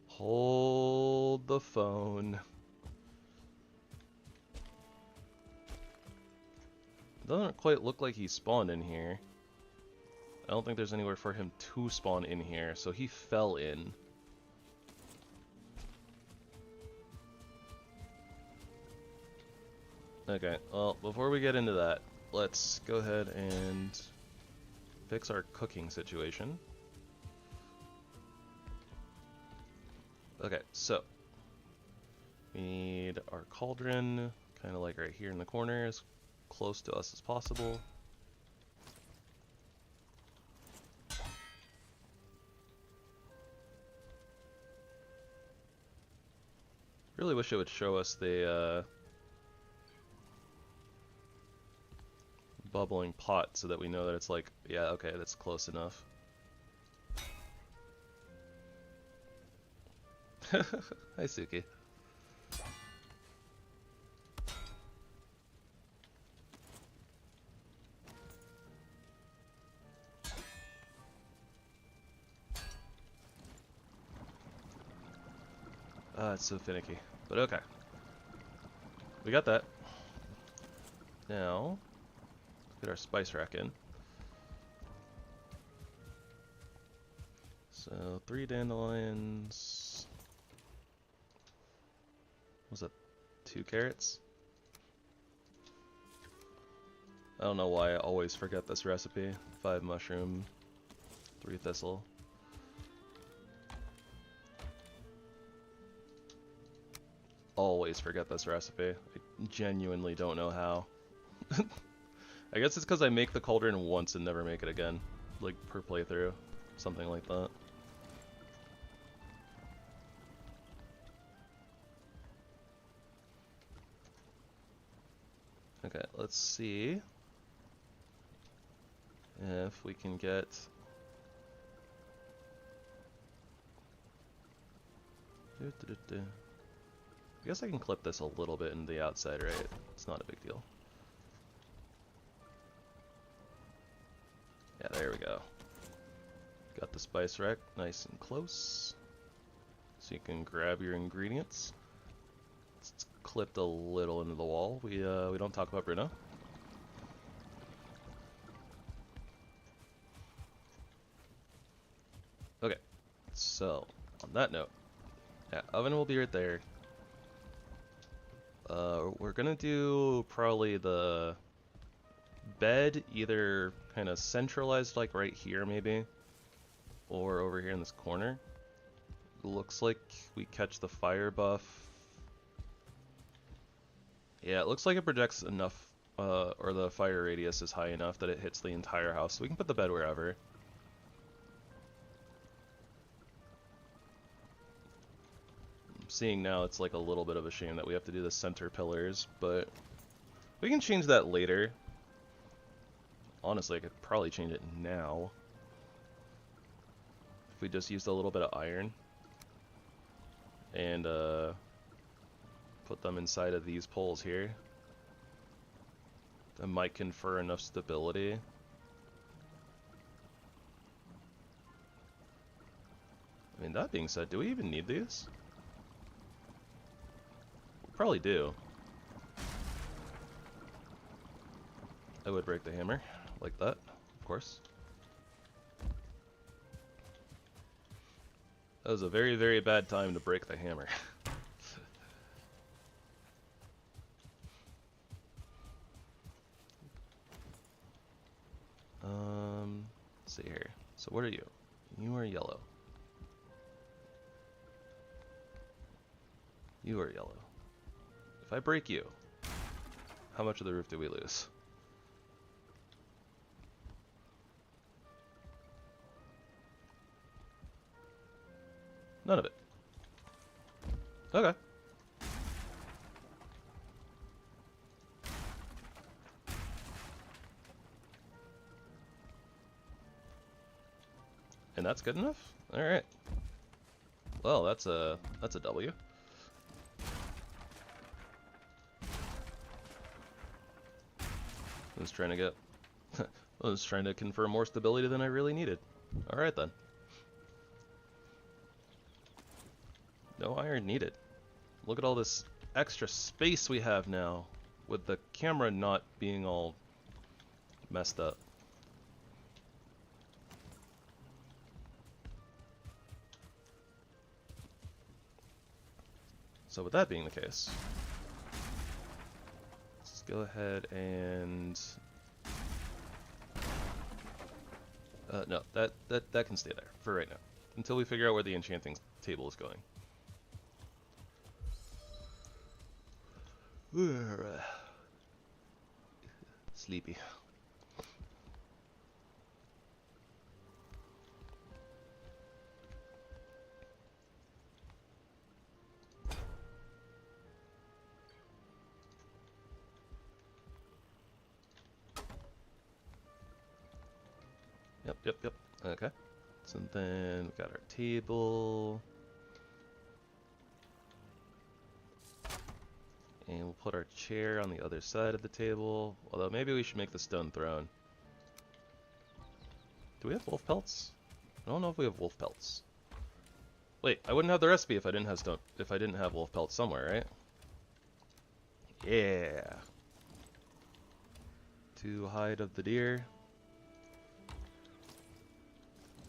S1: Hold the phone. Doesn't quite look like he spawned in here. I don't think there's anywhere for him to spawn in here, so he fell in. Okay, well, before we get into that, let's go ahead and fix our cooking situation. Okay, so we need our cauldron, kind of like right here in the corner, as close to us as possible. Really wish it would show us the bubbling pot so that we know that it's like, yeah, okay, that's close enough. Hi, Suki. It's so finicky. But okay. We got that. Now, let's get our spice rack in. So, 3 dandelions. Was that 2 carrots? I don't know why I always forget this recipe. 5 mushroom, 3 thistle. Always forget this recipe. I genuinely don't know how. I guess it's because I make the cauldron once and never make it again. Like, per playthrough. Something like that. Okay, let's see if we can get... I guess I can clip this a little bit into the outside, right? It's not a big deal. Yeah, there we go. Got the spice rack nice and close. So you can grab your ingredients. It's clipped a little into the wall. We don't talk about Bruno. Okay, so on that note, yeah, oven will be right there. We're gonna do probably the bed either kind of centralized, like right here maybe, or over here in this corner. Looks like we catch the fire buff. Yeah, it looks like it projects enough, or the fire radius is high enough that it hits the entire house, so we can put the bed wherever. I'm seeing now it's like a little bit of a shame that we have to do the center pillars, but we can change that later. Honestly, I could probably change it now. If we just used a little bit of iron and put them inside of these poles here, that might confer enough stability. I mean, that being said, do we even need these? probably do. I would break the hammer like that, of course. That was a very, very bad time to break the hammer. Let's see here. So what are you? You are yellow. You are yellow. If I break you, how much of the roof do we lose? None of it. Okay. And that's good enough? Alright. Well, that's a W. I was trying to get I was trying to confirm more stability than I really needed. Alright then. No iron needed. Look at all this extra space we have now, with the camera not being all messed up. So with that being the case, let's go ahead and no, that can stay there for right now, until we figure out where the enchanting table is going. Sleepy. Yep. Okay. So then we got our table. And we'll put our chair on the other side of the table. Although maybe we should make the stone throne. Do we have wolf pelts? I don't know if we have wolf pelts. Wait, I wouldn't have the recipe if I didn't have wolf pelts somewhere, right? Yeah. To hide of the deer.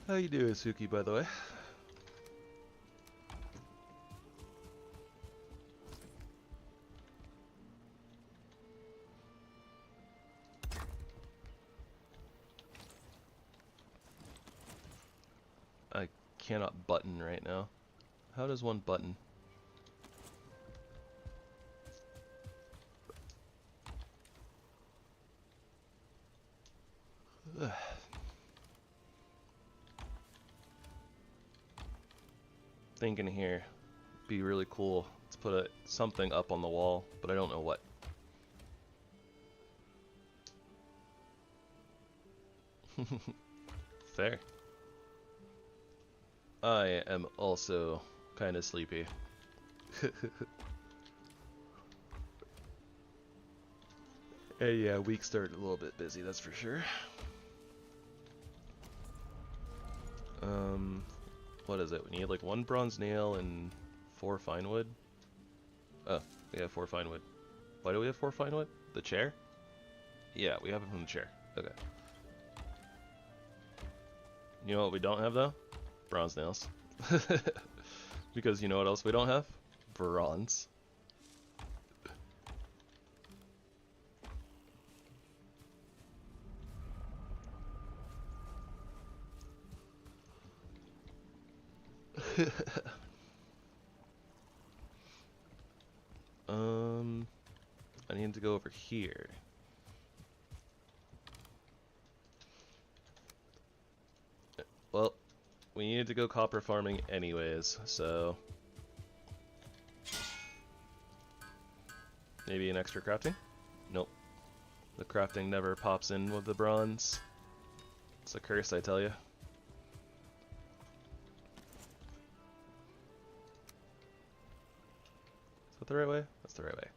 S1: How you doing, Suki, by the way? I cannot button right now. How does one button? Ugh. Thinking here, be really cool to put something up on the wall, but I don't know what. Fair. I am also kind of sleepy. Hey, yeah, week started a little bit busy, that's for sure. What is it? We need like 1 bronze nail and 4 fine wood. Oh, we have 4 fine wood. Why do we have 4 fine wood? The chair? Yeah, we have it from the chair. Okay. You know what we don't have though? Bronze nails. Because you know what else we don't have? Bronze. I need to go over here. Well, we needed to go copper farming anyways, so maybe an extra crafting? Nope. The crafting never pops in with the bronze. It's a curse, I tell you. Is that the right way? That's the right way.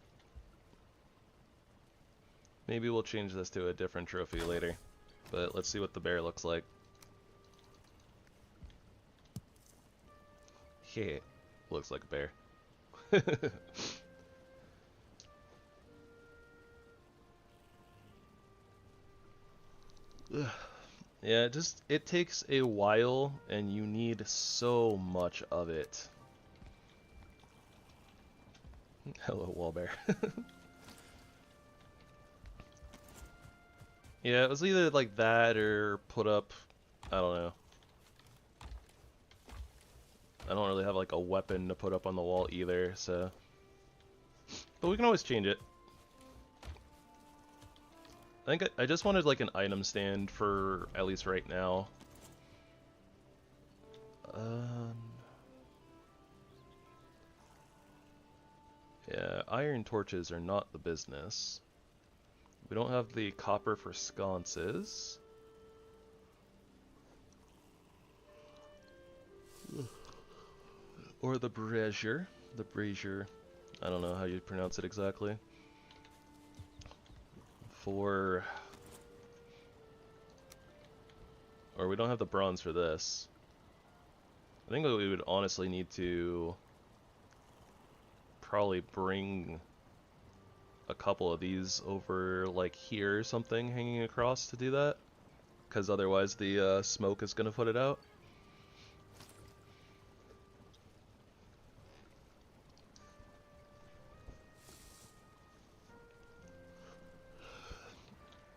S1: Maybe we'll change this to a different trophy later, but let's see what the bear looks like. Yeah, looks like a bear. Yeah, it takes a while, and you need so much of it. Hello, Wallbear. Yeah, it was either like that or put up, I don't know. I don't really have like a weapon to put up on the wall either, so. But we can always change it. I think I just wanted like an item stand for at least right now. Yeah, iron torches are not the business. We don't have the copper for sconces. Or the brazier. The brazier. I don't know how you pronounce it exactly. Or we don't have the bronze for this. I think we would honestly need to probably bring a couple of these over like here or something hanging across to do that, because otherwise the smoke is going to put it out.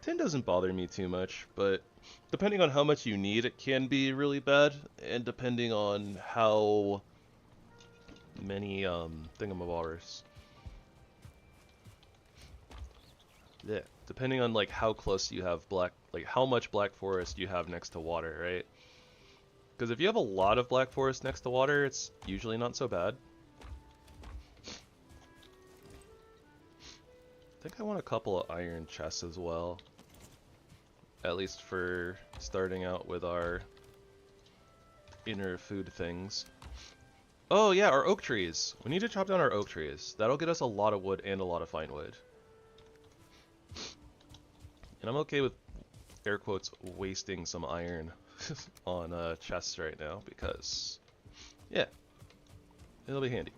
S1: Tin doesn't bother me too much, but depending on how much you need, it can be really bad, and depending on how many thingamabobbers. Yeah, depending on like how close you have how much black forest you have next to water, right? Because if you have a lot of black forest next to water, it's usually not so bad. I think I want a couple of iron chests as well. At least for starting out with our inner food things. Oh yeah, our oak trees. We need to chop down our oak trees. That'll get us a lot of wood and a lot of fine wood. And I'm okay with, air quotes, wasting some iron on chests right now because, yeah, it'll be handy.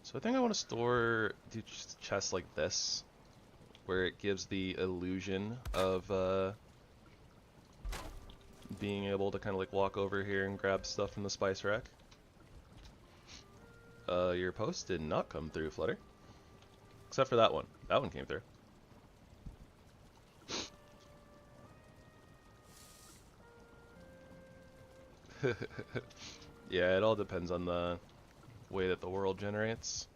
S1: So I think I want to store chests like this, where it gives the illusion of being able to kind of like walk over here and grab stuff from the spice rack. Your post did not come through, Flutter. Except for that one. That one came through. Yeah, it all depends on the way that the world generates.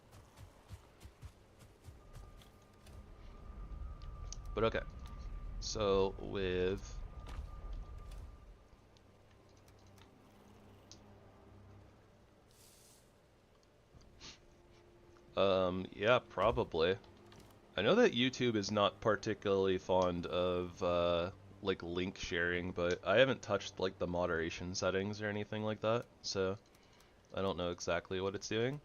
S1: But okay. So with yeah, probably. I know that YouTube is not particularly fond of like link sharing, but I haven't touched like the moderation settings or anything like that, so I don't know exactly what it's doing.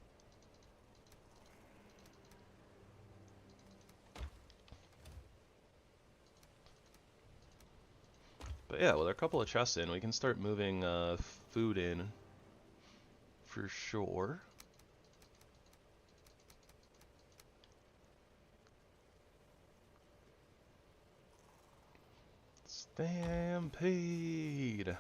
S1: But yeah, with a couple of chests in, we can start moving food in for sure. Stampede.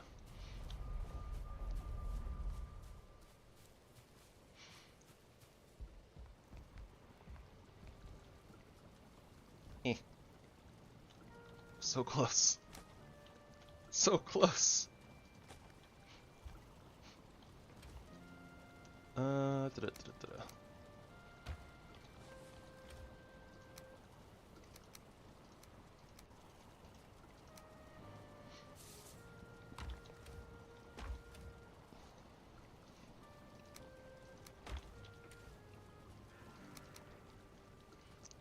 S1: So close. So close.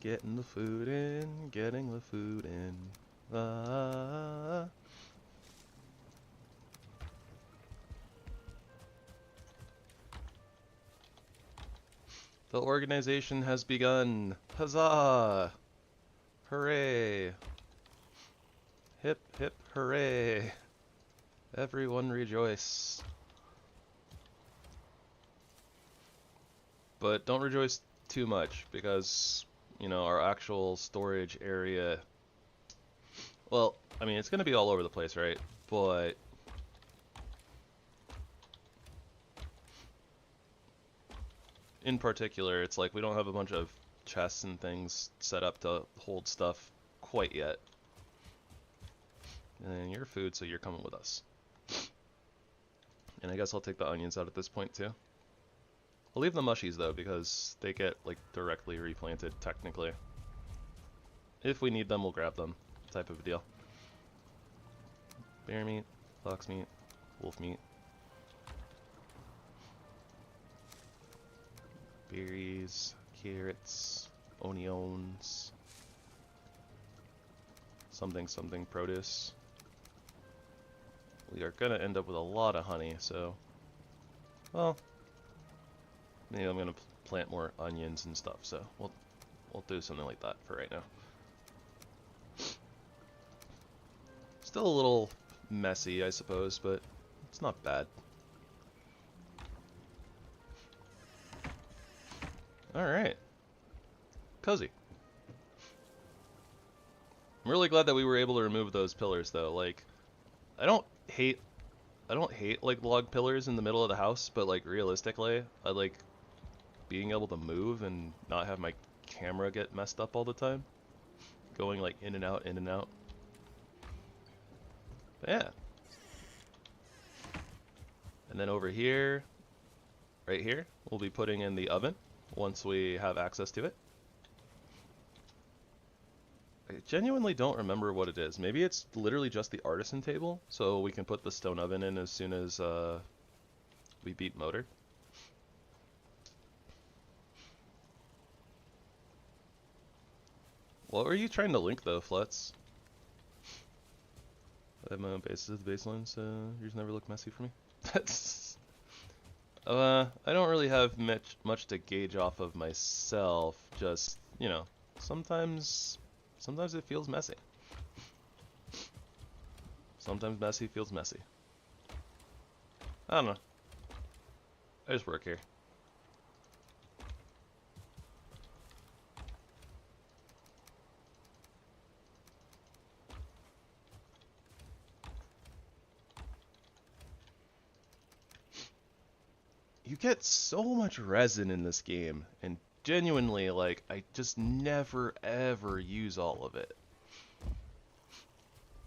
S1: Getting the food in, getting the food in. The organization has begun. Huzzah! Hooray! Hip, hip, hooray! Everyone rejoice. But don't rejoice too much, because you know, our actual storage area, well, I mean, it's going to be all over the place, right? But in particular, it's like we don't have a bunch of chests and things set up to hold stuff quite yet. And you're food, so you're coming with us. And I guess I'll take the onions out at this point too. I'll leave the mushies though, because they get like directly replanted technically. If we need them, we'll grab them, type of a deal. Bear meat, fox meat, wolf meat. Berries, carrots, onions, something produce. We are gonna end up with a lot of honey, so, well, maybe I'm gonna plant more onions and stuff. So we'll do something like that for right now. Still a little messy, I suppose, but it's not bad. Alright. Cozy. I'm really glad that we were able to remove those pillars though. Like, I don't hate like log pillars in the middle of the house, but like realistically, I like being able to move and not have my camera get messed up all the time. Going like in and out, in and out. But yeah. And then over here, right here, we'll be putting in the oven once we have access to it. I genuinely don't remember what it is. Maybe it's literally just the artisan table, so we can put the stone oven in as soon as we beat motor. What were you trying to link though, Flutz? I have my own bases, the baseline, so yours never look messy for me. That's I don't really have much to gauge off of myself. Just, you know, sometimes it feels messy. Sometimes messy feels messy. I don't know. I just work here. You get so much resin in this game, and genuinely, like, I just never ever use all of it.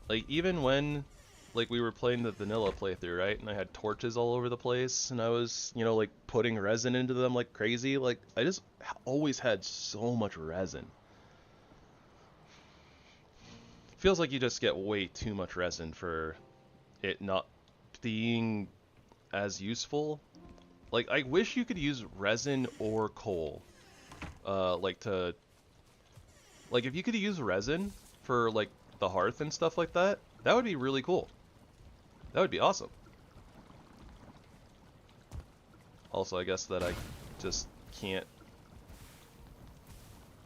S1: Like, even when, like, we were playing the vanilla playthrough, right, and I had torches all over the place, and I was, you know, like, putting resin into them like crazy, like, I just always had so much resin. It feels like you just get way too much resin for it not being as useful. Like, I wish you could use resin or coal, like if you could use resin for, like, the hearth and stuff like that, that would be really cool. That would be awesome. Also, I guess that I just can't,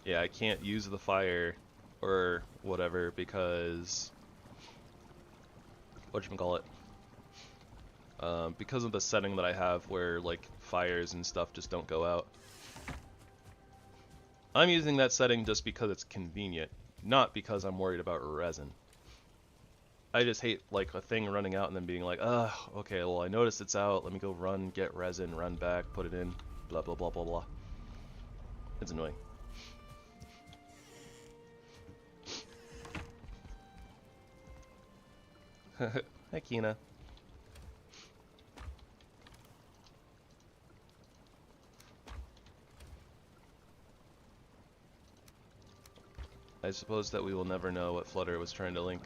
S1: yeah, I can't use the fire or whatever because, whatchamacallit, because of the setting that I have where, like, fires and stuff just don't go out. I'm using that setting just because it's convenient, not because I'm worried about resin. I just hate, like, a thing running out and then being like, okay, well, I noticed it's out, let me go run, get resin, run back, put it in, blah, blah, blah, blah, blah. It's annoying. Hi, Kina. I suppose that we will never know what Flutter was trying to link.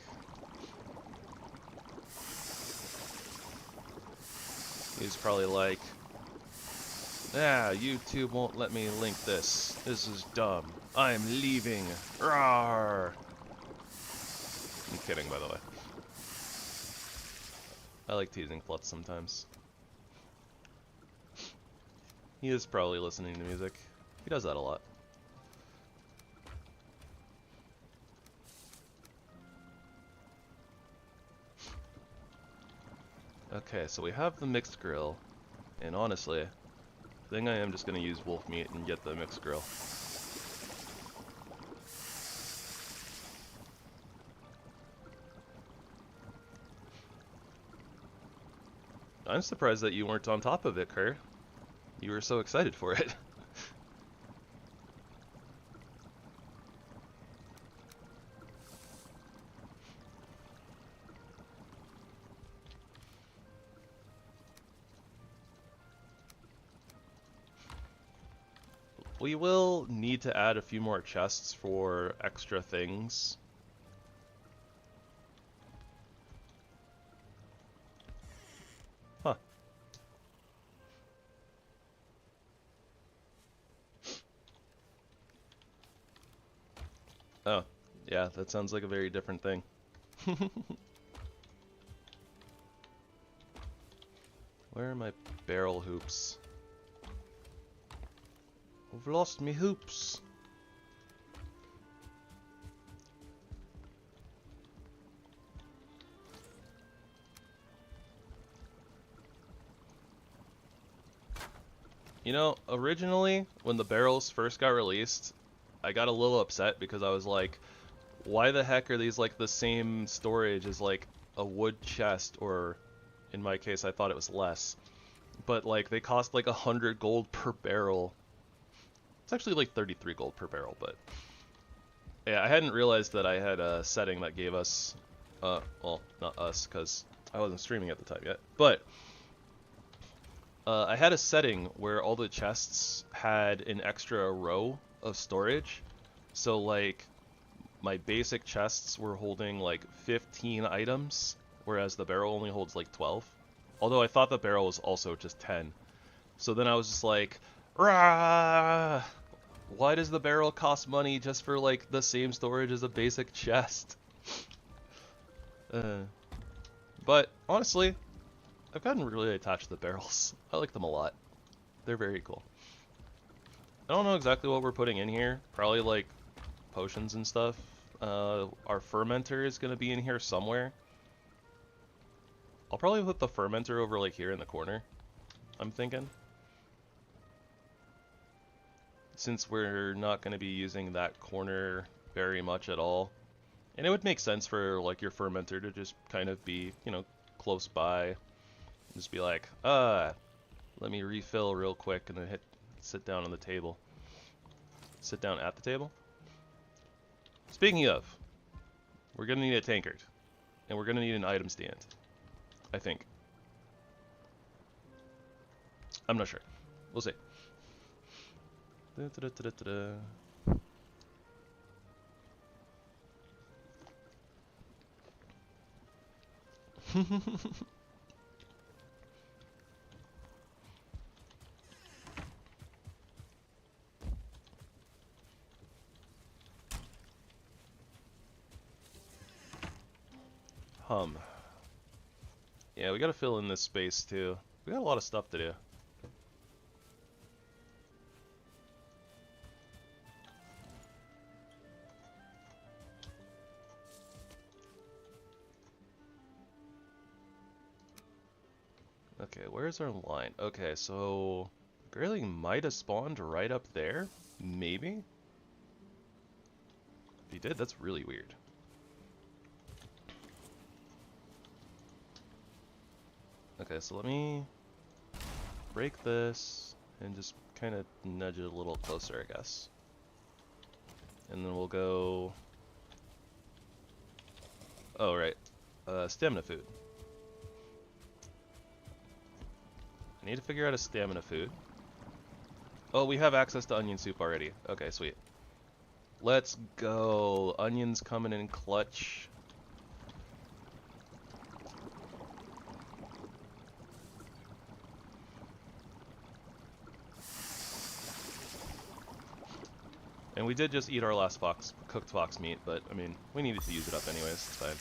S1: He's probably like, YouTube won't let me link this. This is dumb. I'm leaving. Rawr. I'm kidding, by the way. I like teasing Flutz sometimes. He is probably listening to music. He does that a lot. Okay, so we have the mixed grill, and honestly, I think I am just going to use wolf meat and get the mixed grill. I'm surprised that you weren't on top of it, Kerr. You were so excited for it. We will need to add a few more chests for extra things. Huh. Oh, yeah, that sounds like a very different thing. Where are my barrel hoops? I've lost me hoops. You know, originally, when the barrels first got released, I got a little upset because I was like, why the heck are these like the same storage as like a wood chest, or in my case I thought it was less. But like they cost like 100 gold per barrel. It's actually like 33 gold per barrel, but yeah, I hadn't realized that I had a setting that gave us, well, not us, because I wasn't streaming at the time yet, but I had a setting where all the chests had an extra row of storage. So like my basic chests were holding like 15 items, whereas the barrel only holds like 12. Although I thought the barrel was also just 10. So then I was just like, rah! Why does the barrel cost money just for like the same storage as a basic chest? But honestly, I've gotten really attached to the barrels. I like them a lot. They're very cool. I don't know exactly what we're putting in here. Probably like potions and stuff. Our fermenter is going to be in here somewhere. I'll probably put the fermenter over like here in the corner, I'm thinking. Since we're not going to be using that corner very much at all. And it would make sense for like your fermenter to just kind of be, you know, close by. Just be like, let me refill real quick and then sit down on the table. Sit down at the table. Speaking of, we're going to need a tankard. And we're going to need an item stand. I think. I'm not sure. We'll see. Yeah, we gotta fill in this space too. We got a lot of stuff to do. Okay, where's our line? Okay, so Grayling might have spawned right up there, maybe? If he did, that's really weird. Okay, so let me break this and just kind of nudge it a little closer, I guess. And then we'll go... Oh, right. Stamina food. I need to figure out a stamina food. Oh, we have access to onion soup already. Okay, sweet. Let's go. Onions coming in clutch. And we did just eat our last cooked fox meat, but I mean, we needed to use it up anyways, it's fine.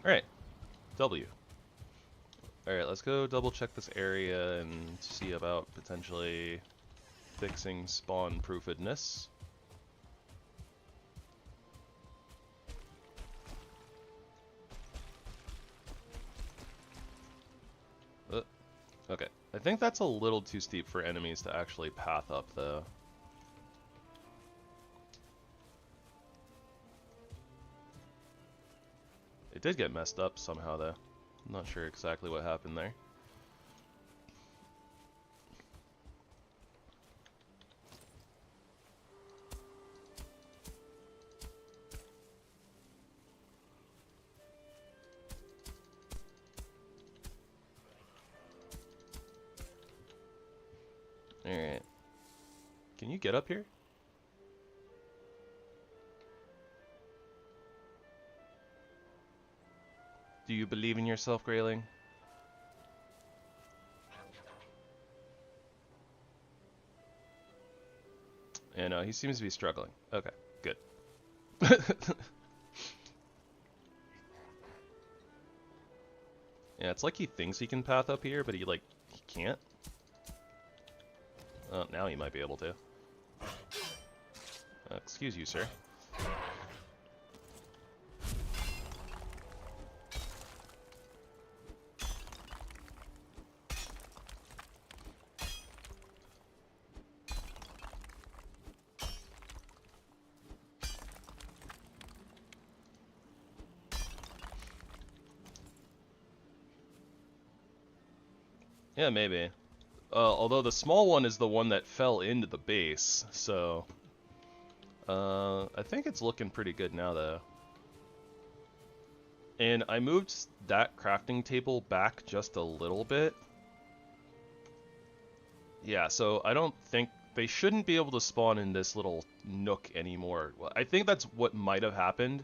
S1: Alright, W. Alright, let's go double check this area and see about potentially fixing spawn proofedness. Okay, I think that's a little too steep for enemies to actually path up though. It did get messed up somehow though. Not sure exactly what happened there. Alright. Can you get up here? Do you believe in yourself, Grayling? And he seems to be struggling. Okay, good. Yeah, it's like he thinks he can path up here, but he can't. Oh, now he might be able to. Excuse you, sir. Yeah, maybe. Although the small one is the one that fell into the base, so... I think it's looking pretty good now, though. And I moved that crafting table back just a little bit. Yeah, so I don't think... They shouldn't be able to spawn in this little nook anymore. Well, I think that's what might have happened,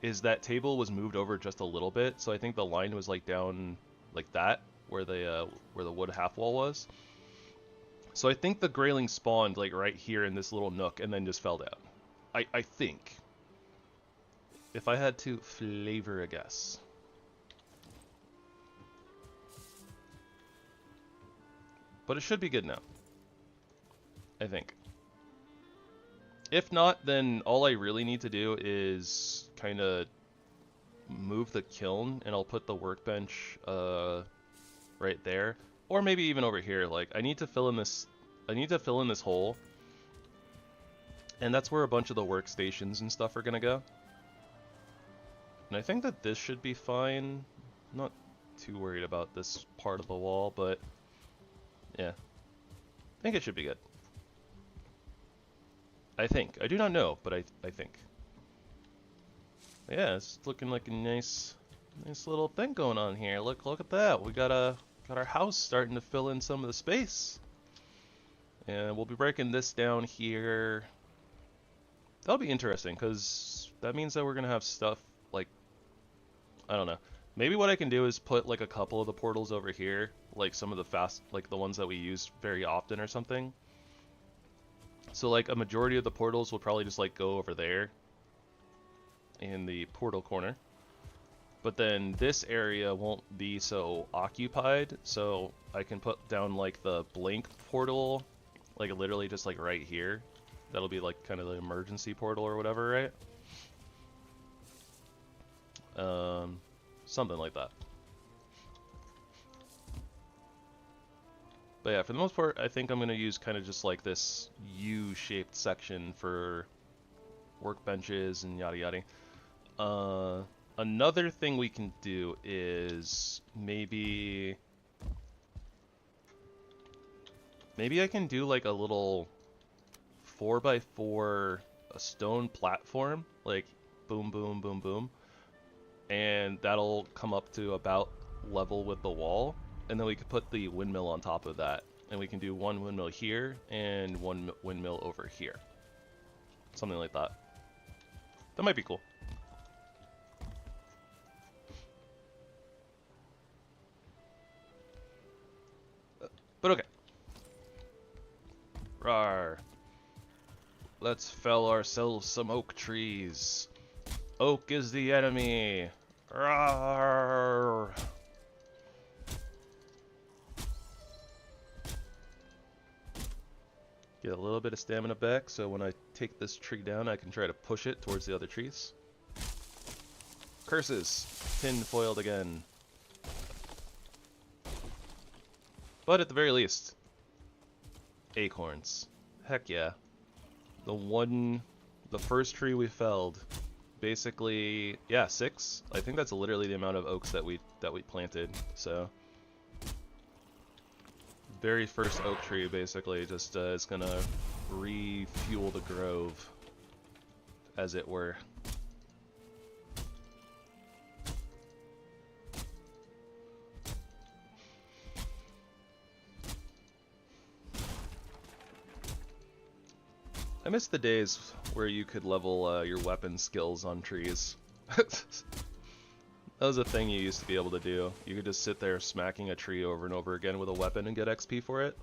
S1: is that table was moved over just a little bit, so I think the line was like down like that, where the wood half wall was. So I think the grayling spawned like right here in this little nook and then just fell down. I think. If I had to flavor a guess. But it should be good now. I think. If not, then all I really need to do is kind of move the kiln, and I'll put the workbench right there, or maybe even over here. Like I need to fill in this hole, and that's where a bunch of the workstations and stuff are gonna go. And I think that this should be fine. I'm not too worried about this part of the wall, but yeah, I think it should be good. I think. I do not know, but I think. Yeah, it's looking like a nice little thing going on here. Look at that. We got our house starting to fill in some of the space. And we'll be breaking this down here. That'll be interesting, because that means that we're going to have stuff, like, I don't know. Maybe what I can do is put, like, a couple of the portals over here, like some of the like the ones that we use very often or something. So, like, a majority of the portals will probably just, like, go over there in the portal corner. But then this area won't be so occupied, so I can put down, like, the blank portal, like, literally just, like, right here. That'll be, like, kind of the emergency portal or whatever, right? Something like that. But yeah, for the most part, I think I'm going to use kind of just like this U-shaped section for workbenches and yada yada. Another thing we can do is maybe I can do like a little 4x4 a stone platform, like boom, boom, boom, boom. And that'll come up to about level with the wall. And then we could put the windmill on top of that. And we can do one windmill here and one windmill over here. Something like that. That might be cool. But okay. Rawr. Let's fell ourselves some oak trees. Oak is the enemy. Rawr. Get a little bit of stamina back, so when I take this tree down, I can try to push it towards the other trees. Curses! Tin-foiled again. But at the very least, acorns. Heck yeah. The first tree we felled, basically, yeah, 6. I think that's literally the amount of oaks that we planted. So very first oak tree basically just is gonna refuel the grove, as it were. I miss the days where you could level your weapon skills on trees. That was a thing you used to be able to do. You could just sit there smacking a tree over and over again with a weapon and get XP for it.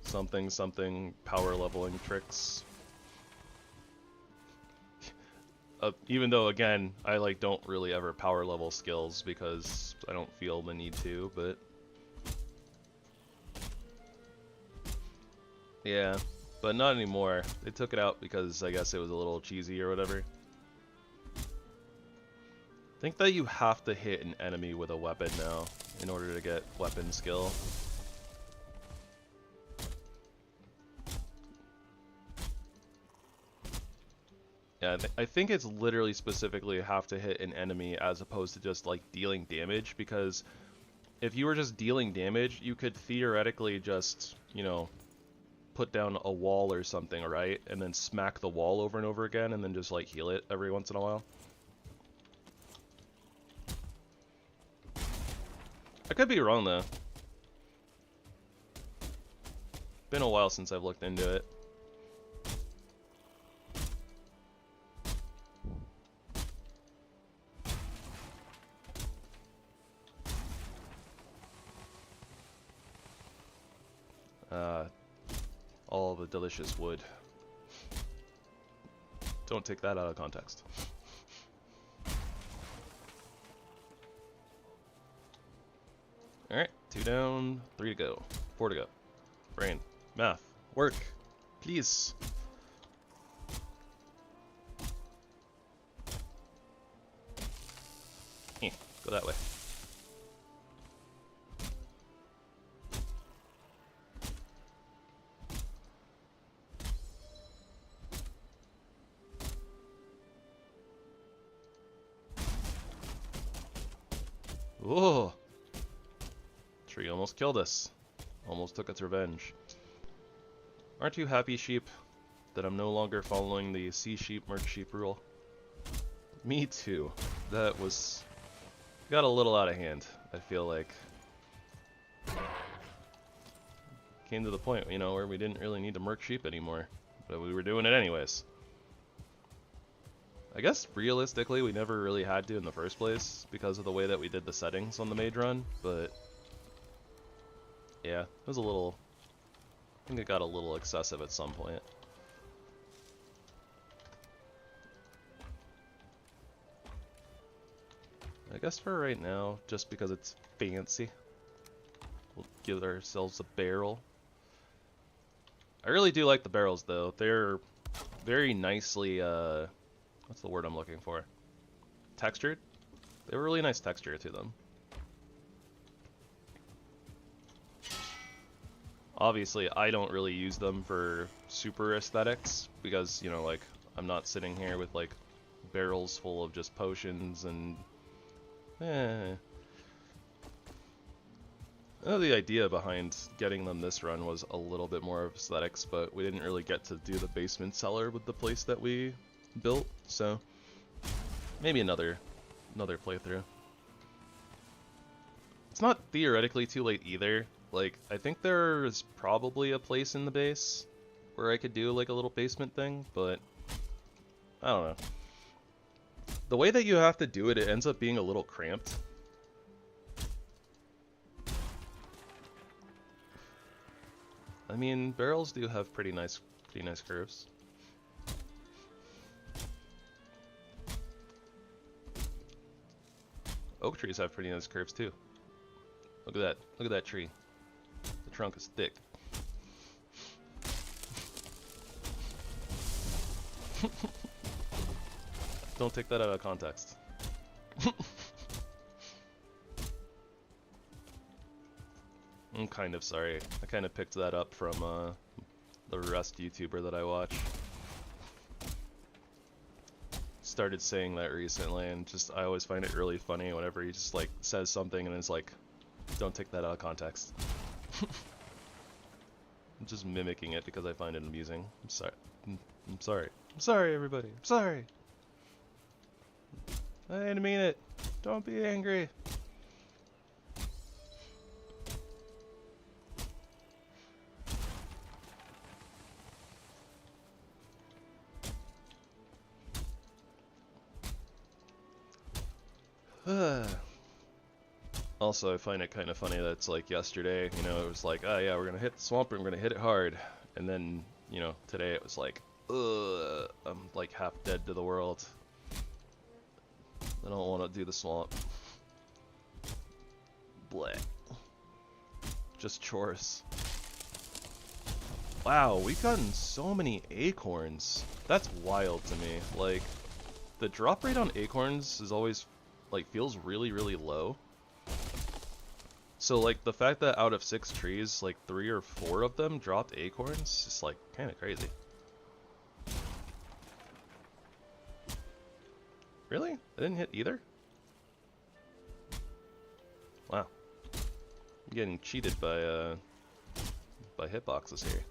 S1: Something power leveling tricks. Even though, again, I don't really ever power level skills because I don't feel the need to, but yeah, but not anymore. They took it out because I guess it was a little cheesy or whatever. I think that you have to hit an enemy with a weapon now in order to get weapon skill. Yeah, I think it's literally specifically have to hit an enemy as opposed to just dealing damage, because if you were just dealing damage, you could theoretically just, put down a wall or something, right? And then smack the wall over and over again and then just heal it every once in a while. I could be wrong though. Been a while since I've looked into it. All the delicious wood. Don't take that out of context. Alright, 2 down, 3 to go, 4 to go. Brain, math, work, please. Go that way. Whoa! Tree almost killed us. Almost took its revenge. Aren't you happy, sheep, that I'm no longer following the sea sheep, merc sheep rule? Me too. That got a little out of hand, I feel like. Came to the point, where we didn't really need to merc sheep anymore. But we were doing it anyways. I guess realistically we never really had to in the first place because of the way that we did the settings on the mage run, but yeah, it was I think it got a little excessive at some point. I guess for right now, just because it's fancy, we'll give ourselves a barrel. I really do like the barrels though. They're very nicely, what's the word I'm looking for? Textured? They have a really nice texture to them. Obviously, I don't really use them for super aesthetics because, I'm not sitting here with barrels full of just potions and I know the idea behind getting them this run was a little bit more of aesthetics, but we didn't really get to do the basement cellar with the place that we built, so maybe another playthrough. It's not theoretically too late either. I think there's probably a place in the base where I could do a little basement thing, but I don't know. The way that you have to do it, it ends up being a little cramped. I mean, barrels do have pretty nice curves. Oak trees have pretty nice curves too. Look at that tree. The trunk is thick. Don't take that out of context. I'm kind of sorry. I kind of picked that up from the Rust YouTuber that I watch. Started saying that recently, and just I always find it really funny whenever he just like says something and it's like, don't take that out of context. I'm just mimicking it because I find it amusing. I'm sorry. I'm sorry. I'm sorry, everybody. I'm sorry. I didn't mean it. Don't be angry. Also, I find it kind of funny that it's like yesterday, you know, it was like, oh yeah, we're gonna hit the swamp and we're gonna hit it hard. And then, you know, today it was like, ugh, I'm like half dead to the world. I don't want to do the swamp. Bleh. Just chores. Wow, we've gotten so many acorns. That's wild to me. Like, the drop rate on acorns is always, like, feels really, really low. So, like, the fact that out of 6 trees, like, 3 or 4 of them dropped acorns is, like, kind of crazy. Really? I didn't hit either? Wow. I'm getting cheated by hitboxes here.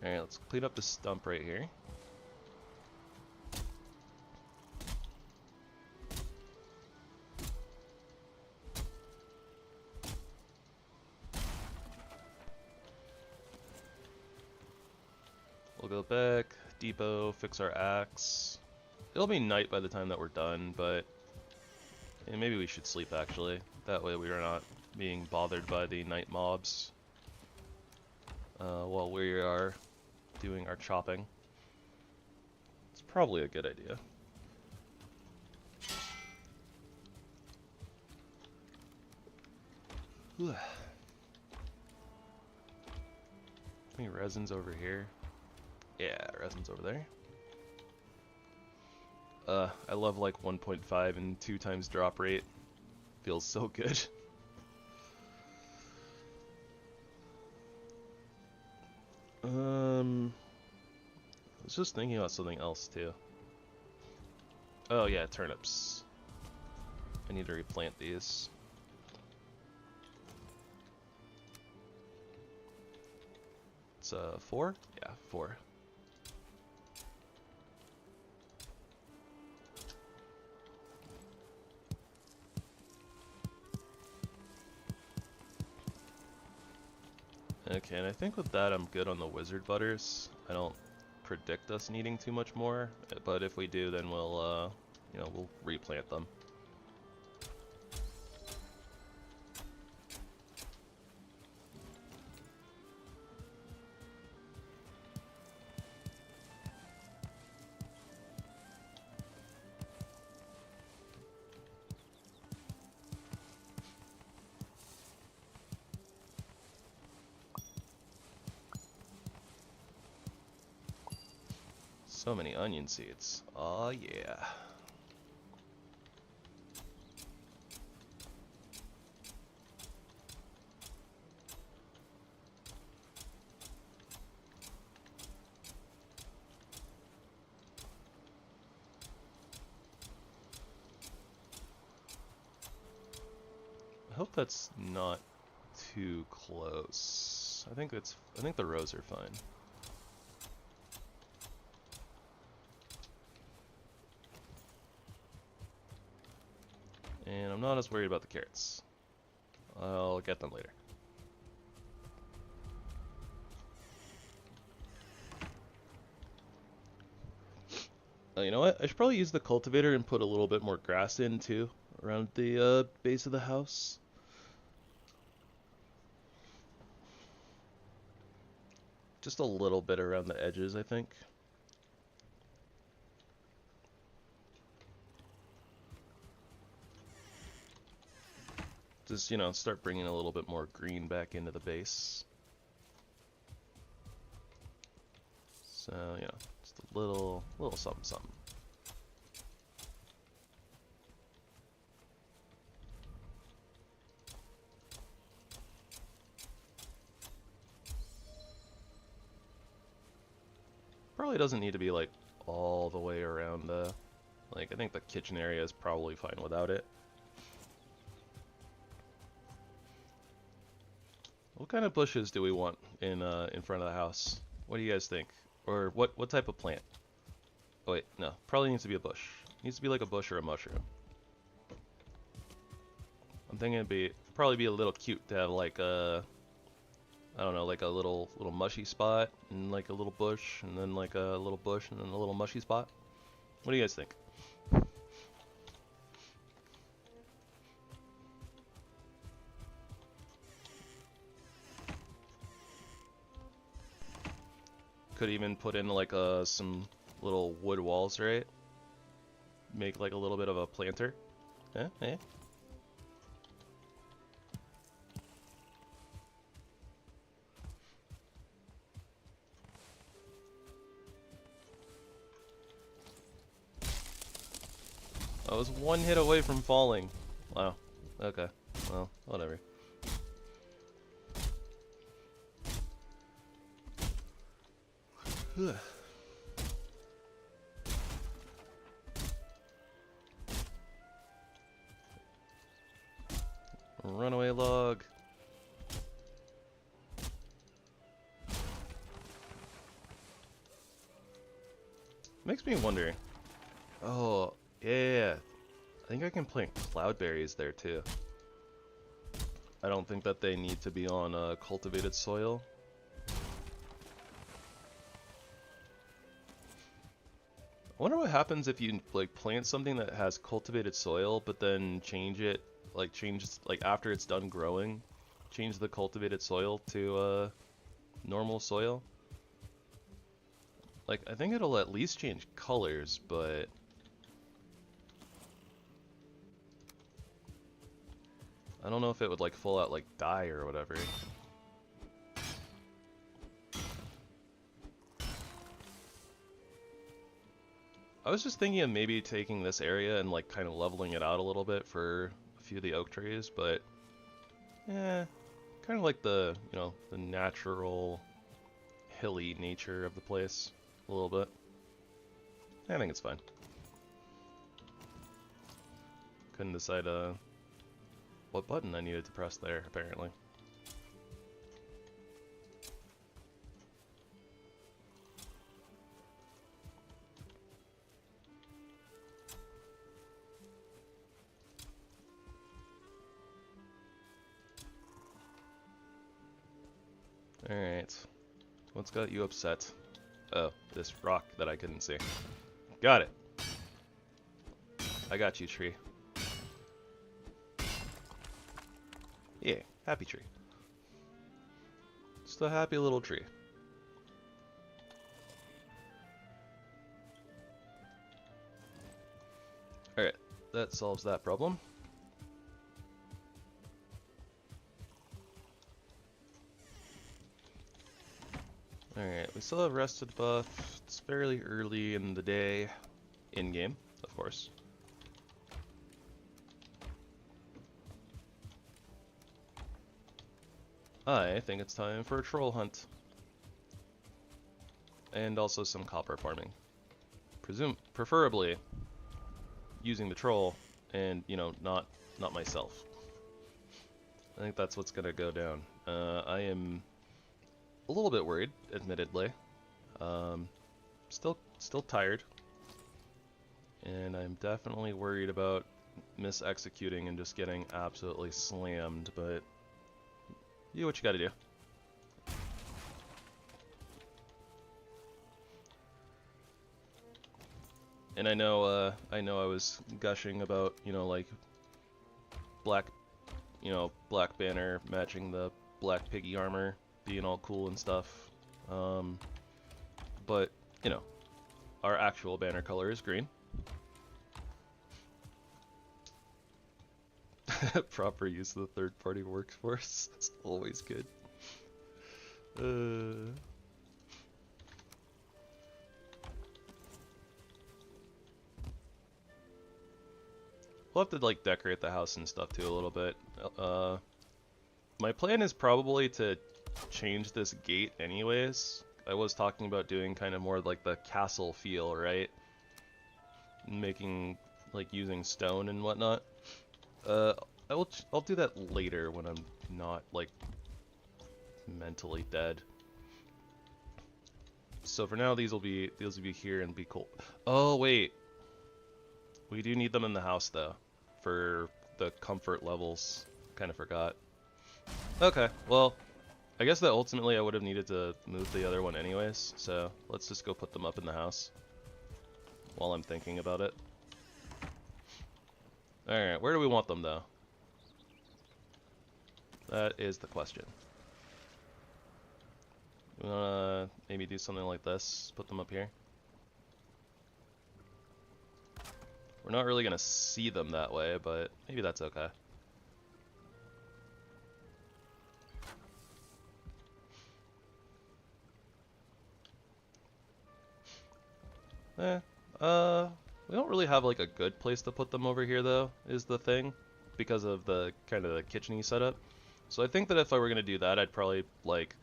S1: Alright, let's clean up the stump right here. We'll go back, depot, fix our axe. It'll be night by the time that we're done, but yeah, maybe we should sleep actually. That way we are not being bothered by the night mobs while we are doing our chopping. It's probably a good idea. Any resins over here? Yeah, resins over there. I love like 1.5 and 2 times drop rate. Feels so good. I was just thinking about something else too. Oh yeah, turnips. I need to replant these. It's 4? Yeah, 4. Okay, and I think with that I'm good on the wizard butters. I don't predict us needing too much more, but if we do, then we'll, you know, we'll replant them. So many onion seeds. Oh yeah. I hope that's not too close. I think the rows are fine. And I'm not as worried about the carrots. I'll get them later. You know what? I should probably use the cultivator and put a little bit more grass in too, around the base of the house. Just a little bit around the edges, I think. Just, you know, start bringing a little bit more green back into the base. So, you know, just a little something something. Probably doesn't need to be like all the way around like I think the kitchen area is probably fine without it. What kind of bushes do we want in front of the house? What do you guys think? Or what type of plant? Oh wait, no. Probably needs to be a bush. Needs to be like a bush or a mushroom. I'm thinking it'd probably be a little cute to have like a, I don't know, like a little mushy spot and like a little bush and then like a little bush and then a little mushy spot. What do you guys think? Could even put in like some little wood walls, right? Make like a little bit of a planter. Eh? Eh? I was one hit away from falling. Wow. Okay. Well, whatever. Runaway log. Makes me wonder. Oh, yeah. I think I can plant cloudberries there too. I don't think that they need to be on cultivated soil. I wonder what happens if you like plant something that has cultivated soil, but then change after it's done growing, change the cultivated soil to normal soil. Like I think it'll at least change colors, but I don't know if it would like full out like die or whatever. I was just thinking of maybe taking this area and like kind of leveling it out a little bit for a few of the oak trees, but yeah, kind of like the, you know, the natural hilly nature of the place a little bit. I think it's fine. Couldn't decide what button I needed to press there, apparently. Alright. What's got you upset? Oh, this rock that I couldn't see. Got it. I got you, tree. Yeah, happy tree. Just a happy little tree. Alright, that solves that problem. Alright, we still have rested buff. It's fairly early in the day. In-game, of course. I think it's time for a troll hunt. And also some copper farming. Preferably using the troll and, you know, not myself. I think that's what's gonna go down. I am a little bit worried, admittedly. Still tired. And I'm definitely worried about mis-executing and just getting absolutely slammed, but you do what you gotta do. And I know I was gushing about, you know, like black banner matching the black piggy armor, being all cool and stuff. But, you know, our actual banner color is green. Proper use of the third-party workforce. It's always good. we'll have to like decorate the house and stuff too a little bit. My plan is probably to change this gate anyways. I was talking about doing kind of more like the castle feel, right? Making, like, using stone and whatnot. I'll do that later when I'm not, like, mentally dead. So for now, these will be here and be cool. Oh wait, we do need them in the house though, for the comfort levels. Kind of forgot. Okay, well, I guess that ultimately I would have needed to move the other one anyways. So let's just go put them up in the house while I'm thinking about it. All right, where do we want them though? That is the question. We wanna maybe do something like this, put them up here. We're not really gonna see them that way, but maybe that's okay. We don't really have like a good place to put them over here though, is the thing, because of the kind of the kitchen-y setup. So I think that if I were gonna do that, I'd probably like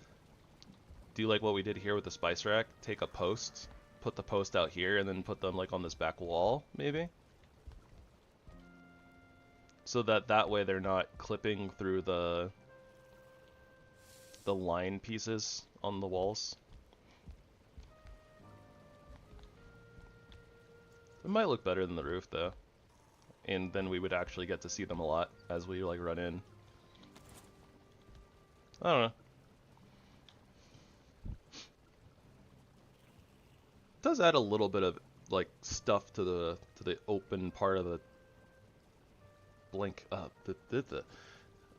S1: do like what we did here with the spice rack, take a post, put the post out here, and then put them like on this back wall, maybe? So that way they're not clipping through the line pieces on the walls. It might look better than the roof though. And then we would actually get to see them a lot as we like run in. I don't know. It does add a little bit of like stuff to the open part of the blank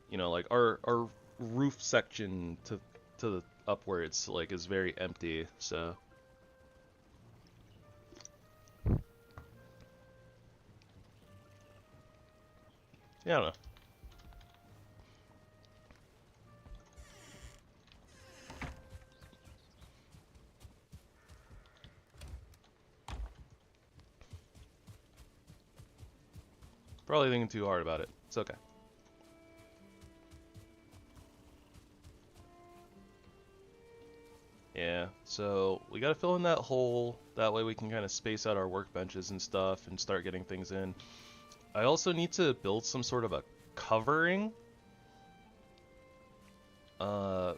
S1: you know, like our roof section to the upwards like is very empty, so yeah, I don't know. Probably thinking too hard about it. It's okay. Yeah, so we gotta fill in that hole. That way we can kind of space out our workbenches and stuff and start getting things in. I also need to build some sort of a covering. I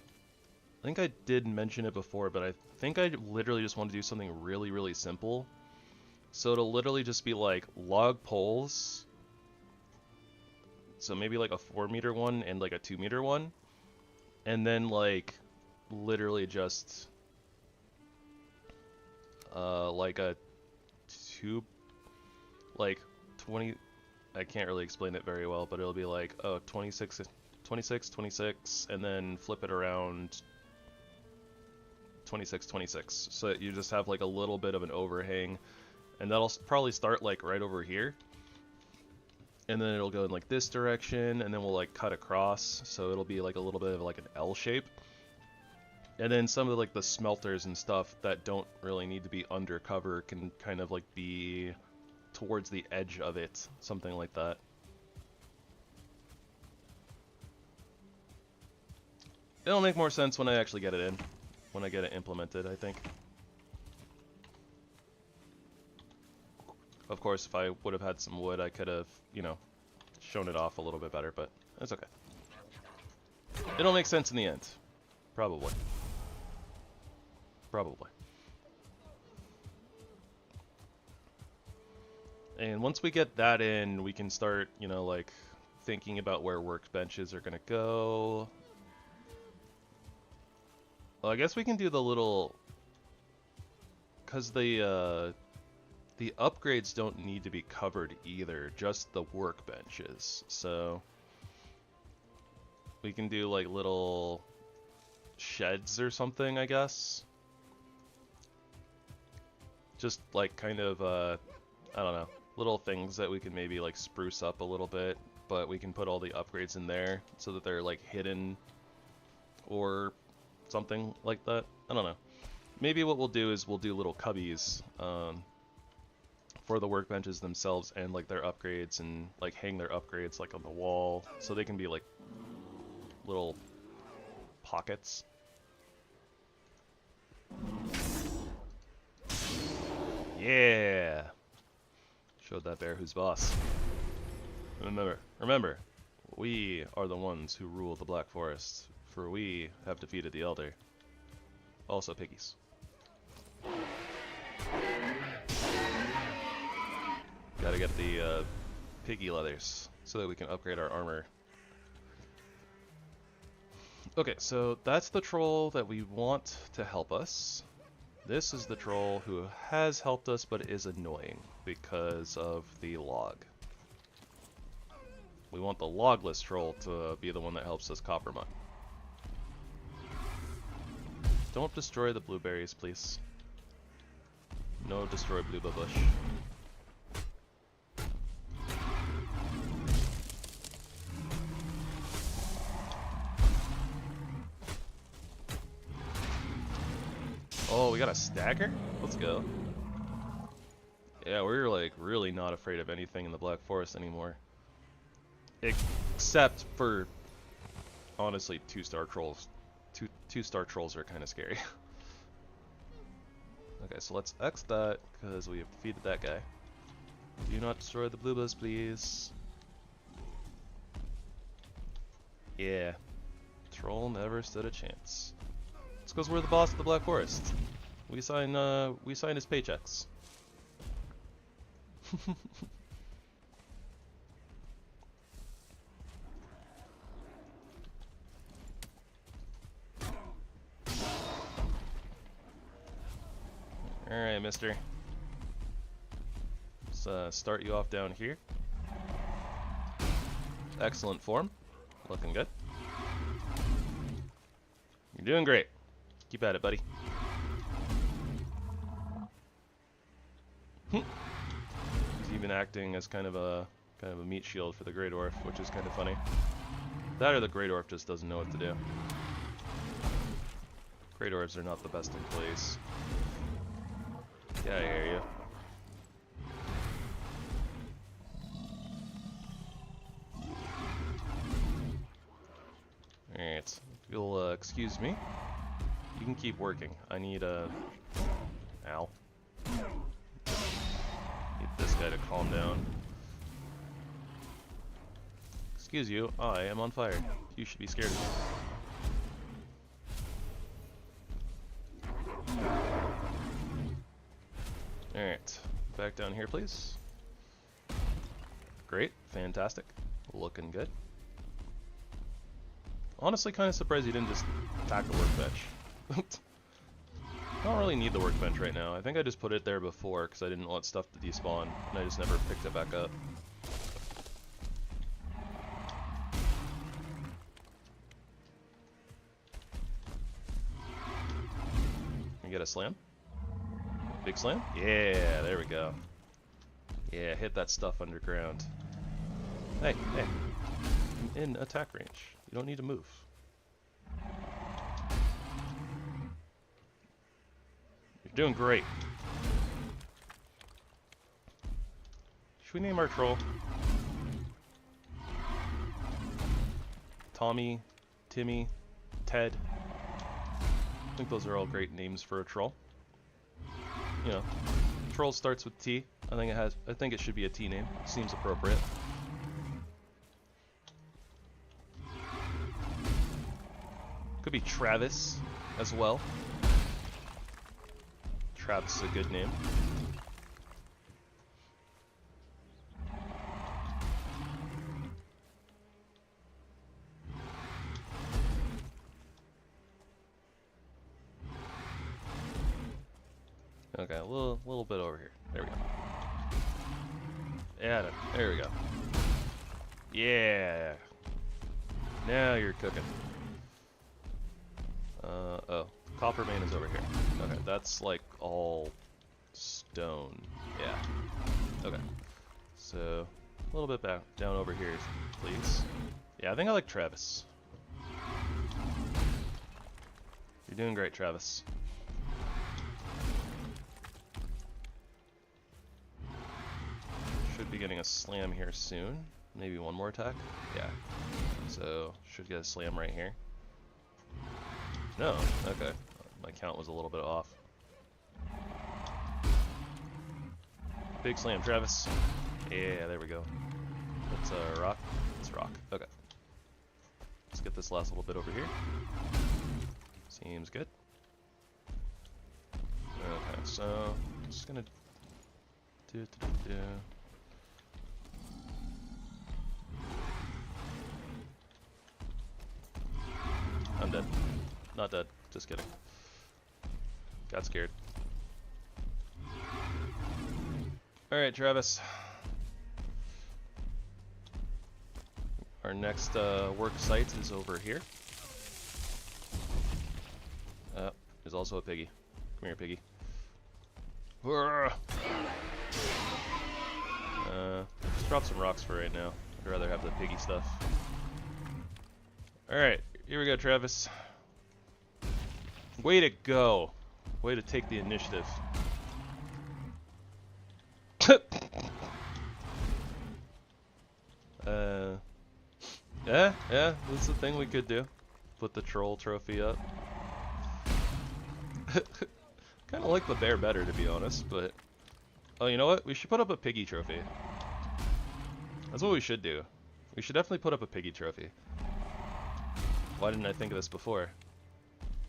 S1: think I did mention it before, but I think I literally just want to do something really, really simple. So it'll literally just be like log poles. So maybe like a 4-meter one and like a 2-meter one. And then like literally just like a 20, I can't really explain it very well, but it'll be like, oh, 26, 26, and then flip it around 26, 26. So you just have like a little bit of an overhang, and that'll probably start like right over here. And then it'll go in like this direction, and then we'll like cut across, so it'll be like a little bit of like an L shape. And then some of like the smelters and stuff that don't really need to be undercover can kind of like be towards the edge of it, something like that. It'll make more sense when I actually get it in, when I get it implemented, I think. Of course, if I would have had some wood, I could have, you know, shown it off a little bit better, but that's okay. It'll make sense in the end. Probably. Probably. And once we get that in, we can start, you know, like, thinking about where workbenches are gonna go. Well, I guess we can do the little... because the upgrades don't need to be covered either, just the workbenches. So we can do like little sheds or something, I guess. Just like kind of, I don't know, little things that we can maybe like spruce up a little bit, but we can put all the upgrades in there so that they're like hidden or something like that. I don't know. Maybe what we'll do is we'll do little cubbies for the workbenches themselves and like their upgrades, and like hang their upgrades like on the wall, so they can be like little pockets. Yeah! Showed that bear who's boss. Remember, we are the ones who rule the Black Forest, for we have defeated the Elder. Also piggies. Gotta get the piggy leathers so that we can upgrade our armor. Okay, so that's the troll that we want to help us. This is the troll who has helped us but is annoying because of the log. We want the logless troll to be the one that helps us copper mine. Don't destroy the blueberries, please. No, destroy blueberry bush. Oh, we got a stagger? Let's go. Yeah, we're like really not afraid of anything in the Black Forest anymore. Except for, honestly, 2-star trolls. Two-star trolls are kind of scary. Okay, so let's X that, because we have defeated that guy. Do not destroy the bluebells, please. Yeah. Troll never stood a chance. It's because we're the boss of the Black Forest. We sign his paychecks. Alright, mister. Let's start you off down here. Excellent form. Looking good. You're doing great. Keep at it, buddy. He's even acting as kind of a meat shield for the Grey Dwarf, which is kind of funny. That or the Grey Dwarf just doesn't know what to do. Grey Dwarves are not the best employees. Get out of here, you. Alright, if you'll excuse me, you can keep working. I need a... Ow. Need this guy to calm down. Excuse you, I am on fire. You should be scared of me. Alright, back down here, please. Great, fantastic. Looking good. Honestly, kind of surprised you didn't just attack the workbench. I don't really need the workbench right now. I think I just put it there before because I didn't want stuff to despawn, and I just never picked it back up. Can you get a slam? Big slam? Yeah, there we go. Yeah, hit that stuff underground. Hey, hey. I'm in attack range. You don't need to move. You're doing great. Should we name our troll? Tommy, Timmy, Ted. I think those are all great names for a troll. You know, troll starts with T. I think it should be a T name. Seems appropriate. Could be Travis as well. Travis is a good name. Okay, a little bit over here. There we go. Yeah, there we go. Yeah. Now you're cooking. Oh, copper main is over here. Okay, that's like all stone. Yeah. Okay. So, a little bit back down over here, please. Yeah, I think I like Travis. You're doing great, Travis. should be getting a slam here soon. Maybe one more attack? Yeah. So, should get a slam right here. No, okay. My count was a little bit off. Big slam, Travis. Yeah, there we go. Let's rock. Let's rock. Okay. Let's get this last little bit over here. Seems good. Okay, so just gonna do. I'm dead. Not dead. Just kidding. Got scared. Alright, Travis. Our next work site is over here. There's also a piggy. Come here, piggy. Just drop some rocks for right now. I'd rather have the piggy stuff. Alright, here we go, Travis. Way to go. Way to take the initiative. Yeah, that's the thing we could do. Put the troll trophy up. Kind of like the bear better, to be honest, but... Oh, you know what? We should put up a piggy trophy. That's what we should do. We should definitely put up a piggy trophy. Why didn't I think of this before?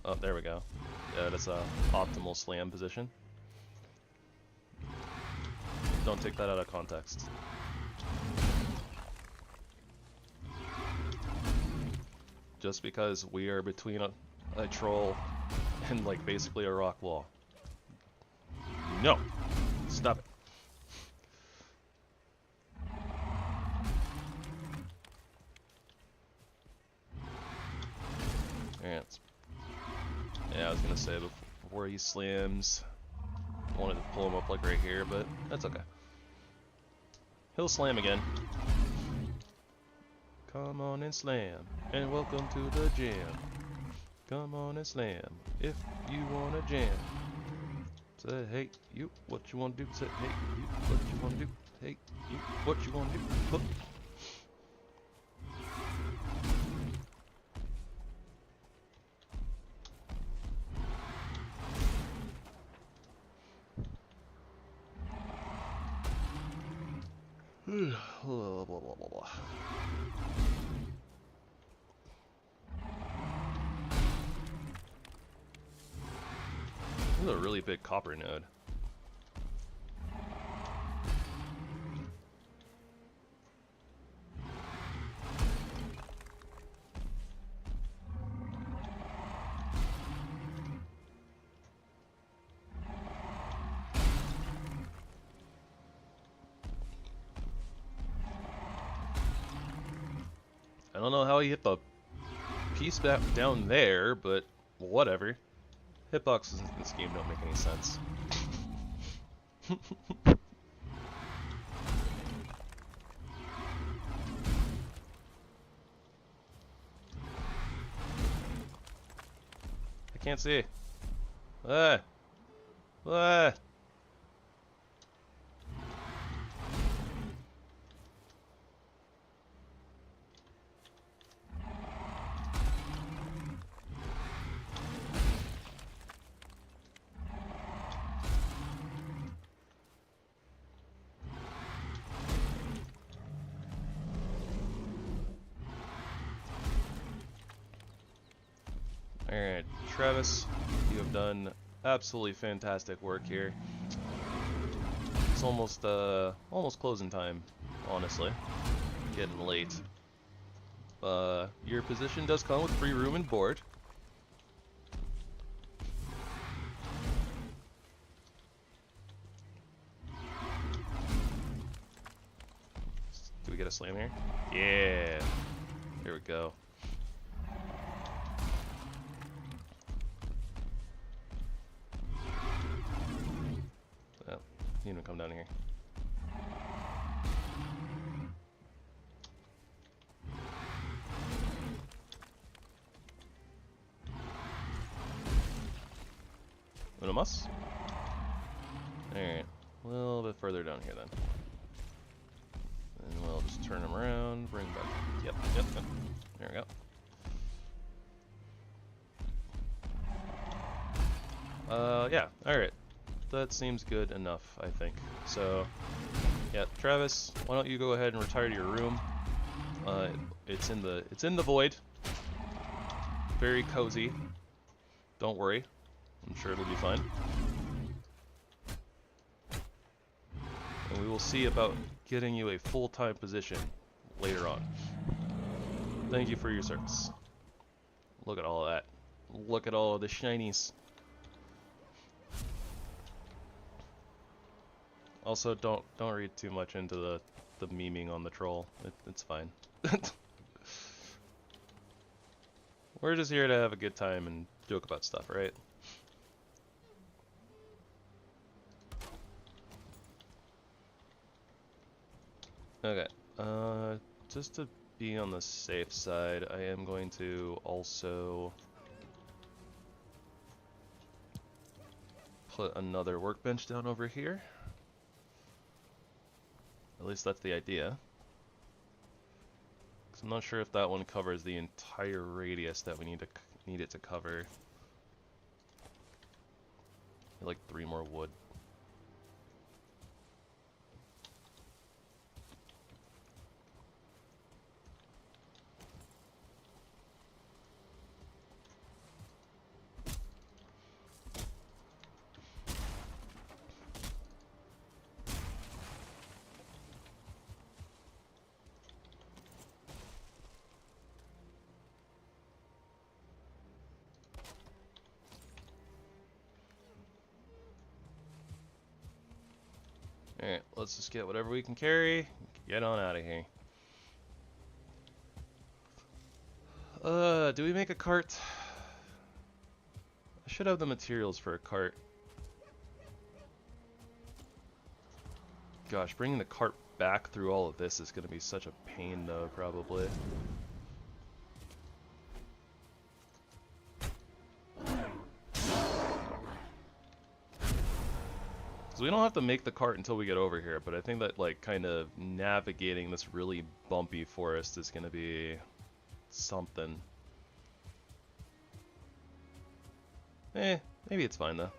S1: Oh, there we go. Yeah, that's a optimal slam position. Don't take that out of context. Just because we are between a troll and like basically a rock wall. No! Stop it. Alright. Yeah, I was gonna say before he slams, I wanted to pull him up like right here, but that's okay. He'll slam again. Come on and slam, and welcome to the jam. Come on and slam, if you wanna jam. Say, hey, you, what you wanna do? Say, hey, you, what you wanna do? Hey, you, what you wanna do? Hook. Blah, blah, blah, blah, blah. This is a really big copper node. I don't know how he hit the piece back down there, but whatever. Hitboxes in this game don't make any sense. I can't see. Ah! Ah! Alright, Travis, you have done absolutely fantastic work here. It's almost closing time, honestly. Getting late. Your position does come with free room and board. Do we get a slam here? Yeah! Here we go. You need to come down here. Uno mas? Alright, a little bit further down here then. Just turn them around, bring back. Yep, yep, yep. There we go. Yeah, alright. That seems good enough, I think. So, yeah, Travis, why don't you go ahead and retire to your room? It's in the void. Very cozy. Don't worry. I'm sure it'll be fine. And we will see about getting you a full-time position later on. Thank you for your service. Look at all of that. Look at all of the shinies. Also, don't read too much into the memeing on the troll. It's fine. We're just here to have a good time and joke about stuff, right? Okay. Just to be on the safe side, I am going to also put another workbench down over here. At least that's the idea. 'Cause I'm not sure if that one covers the entire radius that we need it to cover. Like 3 more wood. Alright, let's just get whatever we can carry, get on out of here. Do we make a cart? I should have the materials for a cart. Gosh, bringing the cart back through all of this is going to be such a pain though, probably. So we don't have to make the cart until we get over here, but I think that like kind of navigating this really bumpy forest is going to be something. Maybe it's fine though.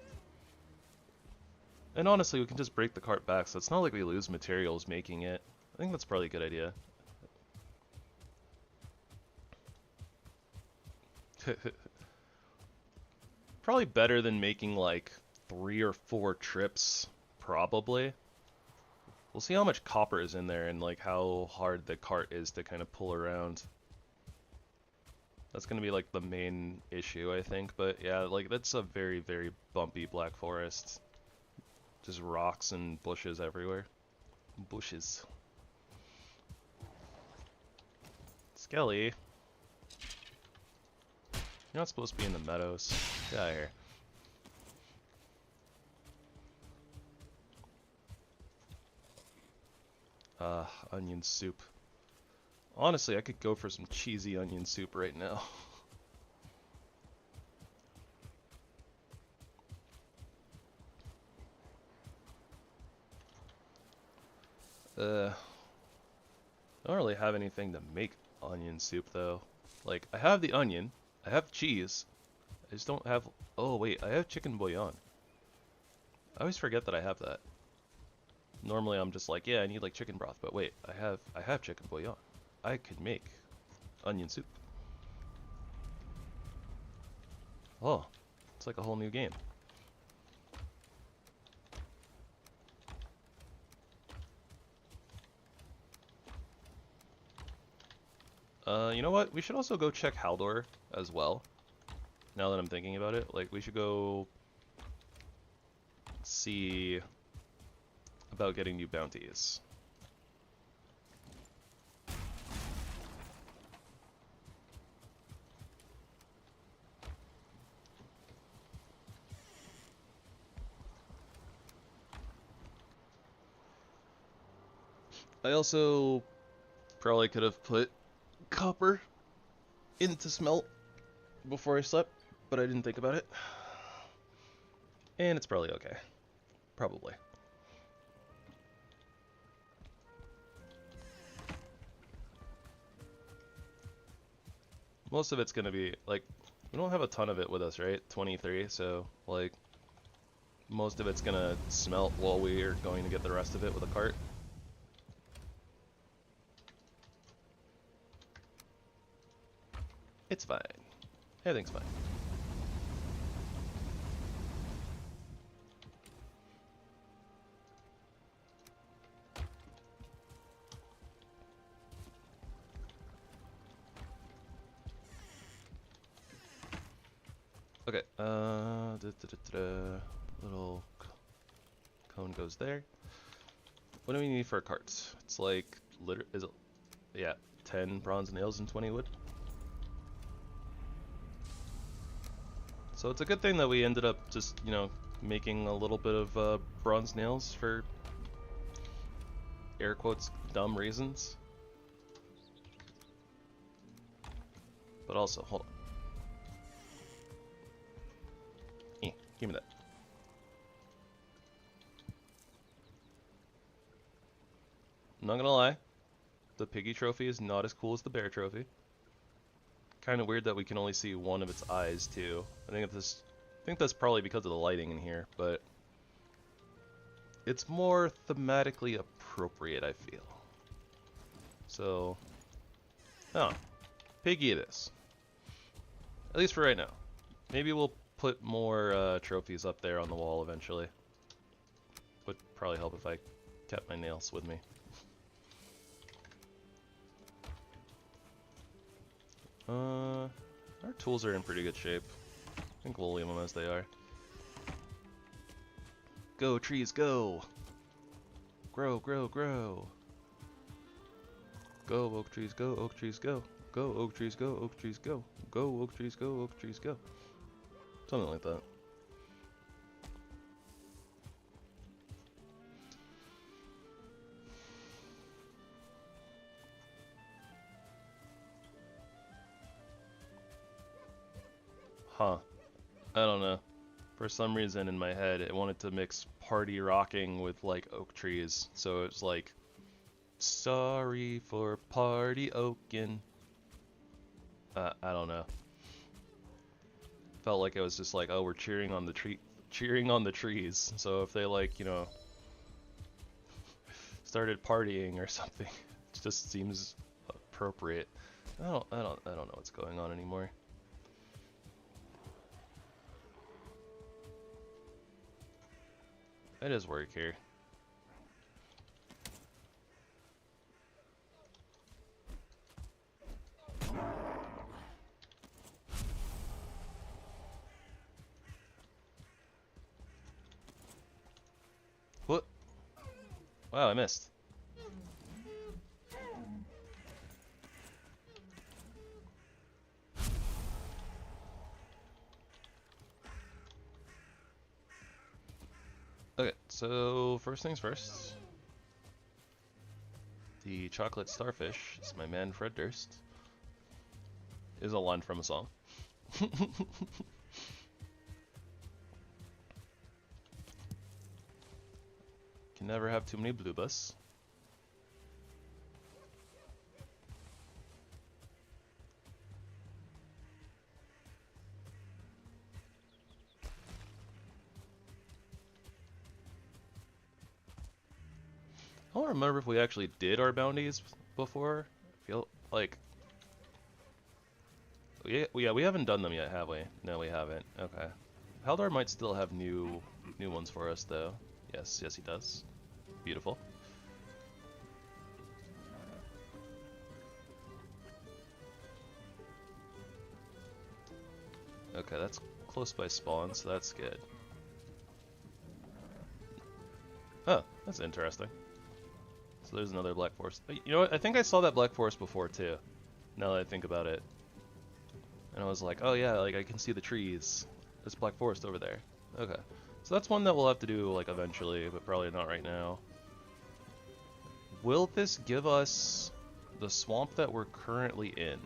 S1: And honestly, we can just break the cart back, so it's not like we lose materials making it. I think that's probably a good idea. Probably better than making like 3 or 4 trips, probably. We'll see how much copper is in there and like how hard the cart is to kind of pull around. That's gonna be like the main issue, I think. But yeah, like that's a very, very bumpy black forest. Just rocks and bushes everywhere. Bushes. Skelly. You're not supposed to be in the meadows. Get out of here. Onion soup. Honestly, I could go for some cheesy onion soup right now. I don't really have anything to make onion soup though. Like, I have the onion, I have cheese, I just don't have... Oh wait, I have chicken bouillon. I always forget that I have that. Normally I'm just like, yeah, I need like chicken broth, but wait, I have chicken bouillon. I could make onion soup. Oh, it's like a whole new game. You know what? We should also go check Haldor as well. Now that I'm thinking about it, like we should go see about getting new bounties. I also probably could have put copper into smelt before I slept, but I didn't think about it. And it's probably okay. Probably. most of it's gonna be, like, we don't have a ton of it with us, right? 23, so, like, most of it's gonna smelt while we are going to get the rest of it with a cart. It's fine. Everything's fine. Okay, little cone goes there. What do we need for carts? It's like, is it, yeah, 10 bronze nails and 20 wood. So it's a good thing that we ended up just, you know, making a little bit of bronze nails for, air quotes, dumb reasons. But also, hold on. Give me that. I'm not gonna lie, the piggy trophy is not as cool as the bear trophy. Kind of weird that we can only see one of its eyes too. I think that's probably because of the lighting in here, but it's more thematically appropriate, I feel. So, oh, piggy it is. At least for right now. Maybe we'll put more trophies up there on the wall eventually. Would probably help if I kept my nails with me. Our tools are in pretty good shape. I think we'll leave them as they are. Go trees, go! Grow, grow, grow! Go oak trees, go oak trees, go! Go oak trees, go oak trees, go! Go oak trees, go oak trees, go! Something like that. Huh. I don't know. For some reason in my head, it wanted to mix party rocking with, like, oak trees. So it's like, sorry for party oakin'. I don't know. Felt like it was just like, oh, we're cheering on the trees. So if they, like, you know, started partying or something, it just seems appropriate. I don't know what's going on anymore. It is work here. What? Wow, I missed. Okay, so first things first. The chocolate starfish is my man Fred Durst. Is a line from a song. Can never have too many blue bus. I don't remember if we actually did our bounties before. I feel like... Yeah, we haven't done them yet, have we? No, we haven't. Okay. Haldar might still have new ones for us, though. Yes, he does. Beautiful. Okay, that's close by spawn, so that's good. Oh, that's interesting. So there's another Black Forest. You know what? I think I saw that Black Forest before, too. Now that I think about it. And I was like, oh yeah, like I can see the trees. There's Black Forest over there. Okay. So that's one that we'll have to do, like, eventually, but probably not right now. Will this give us the swamp that we're currently in?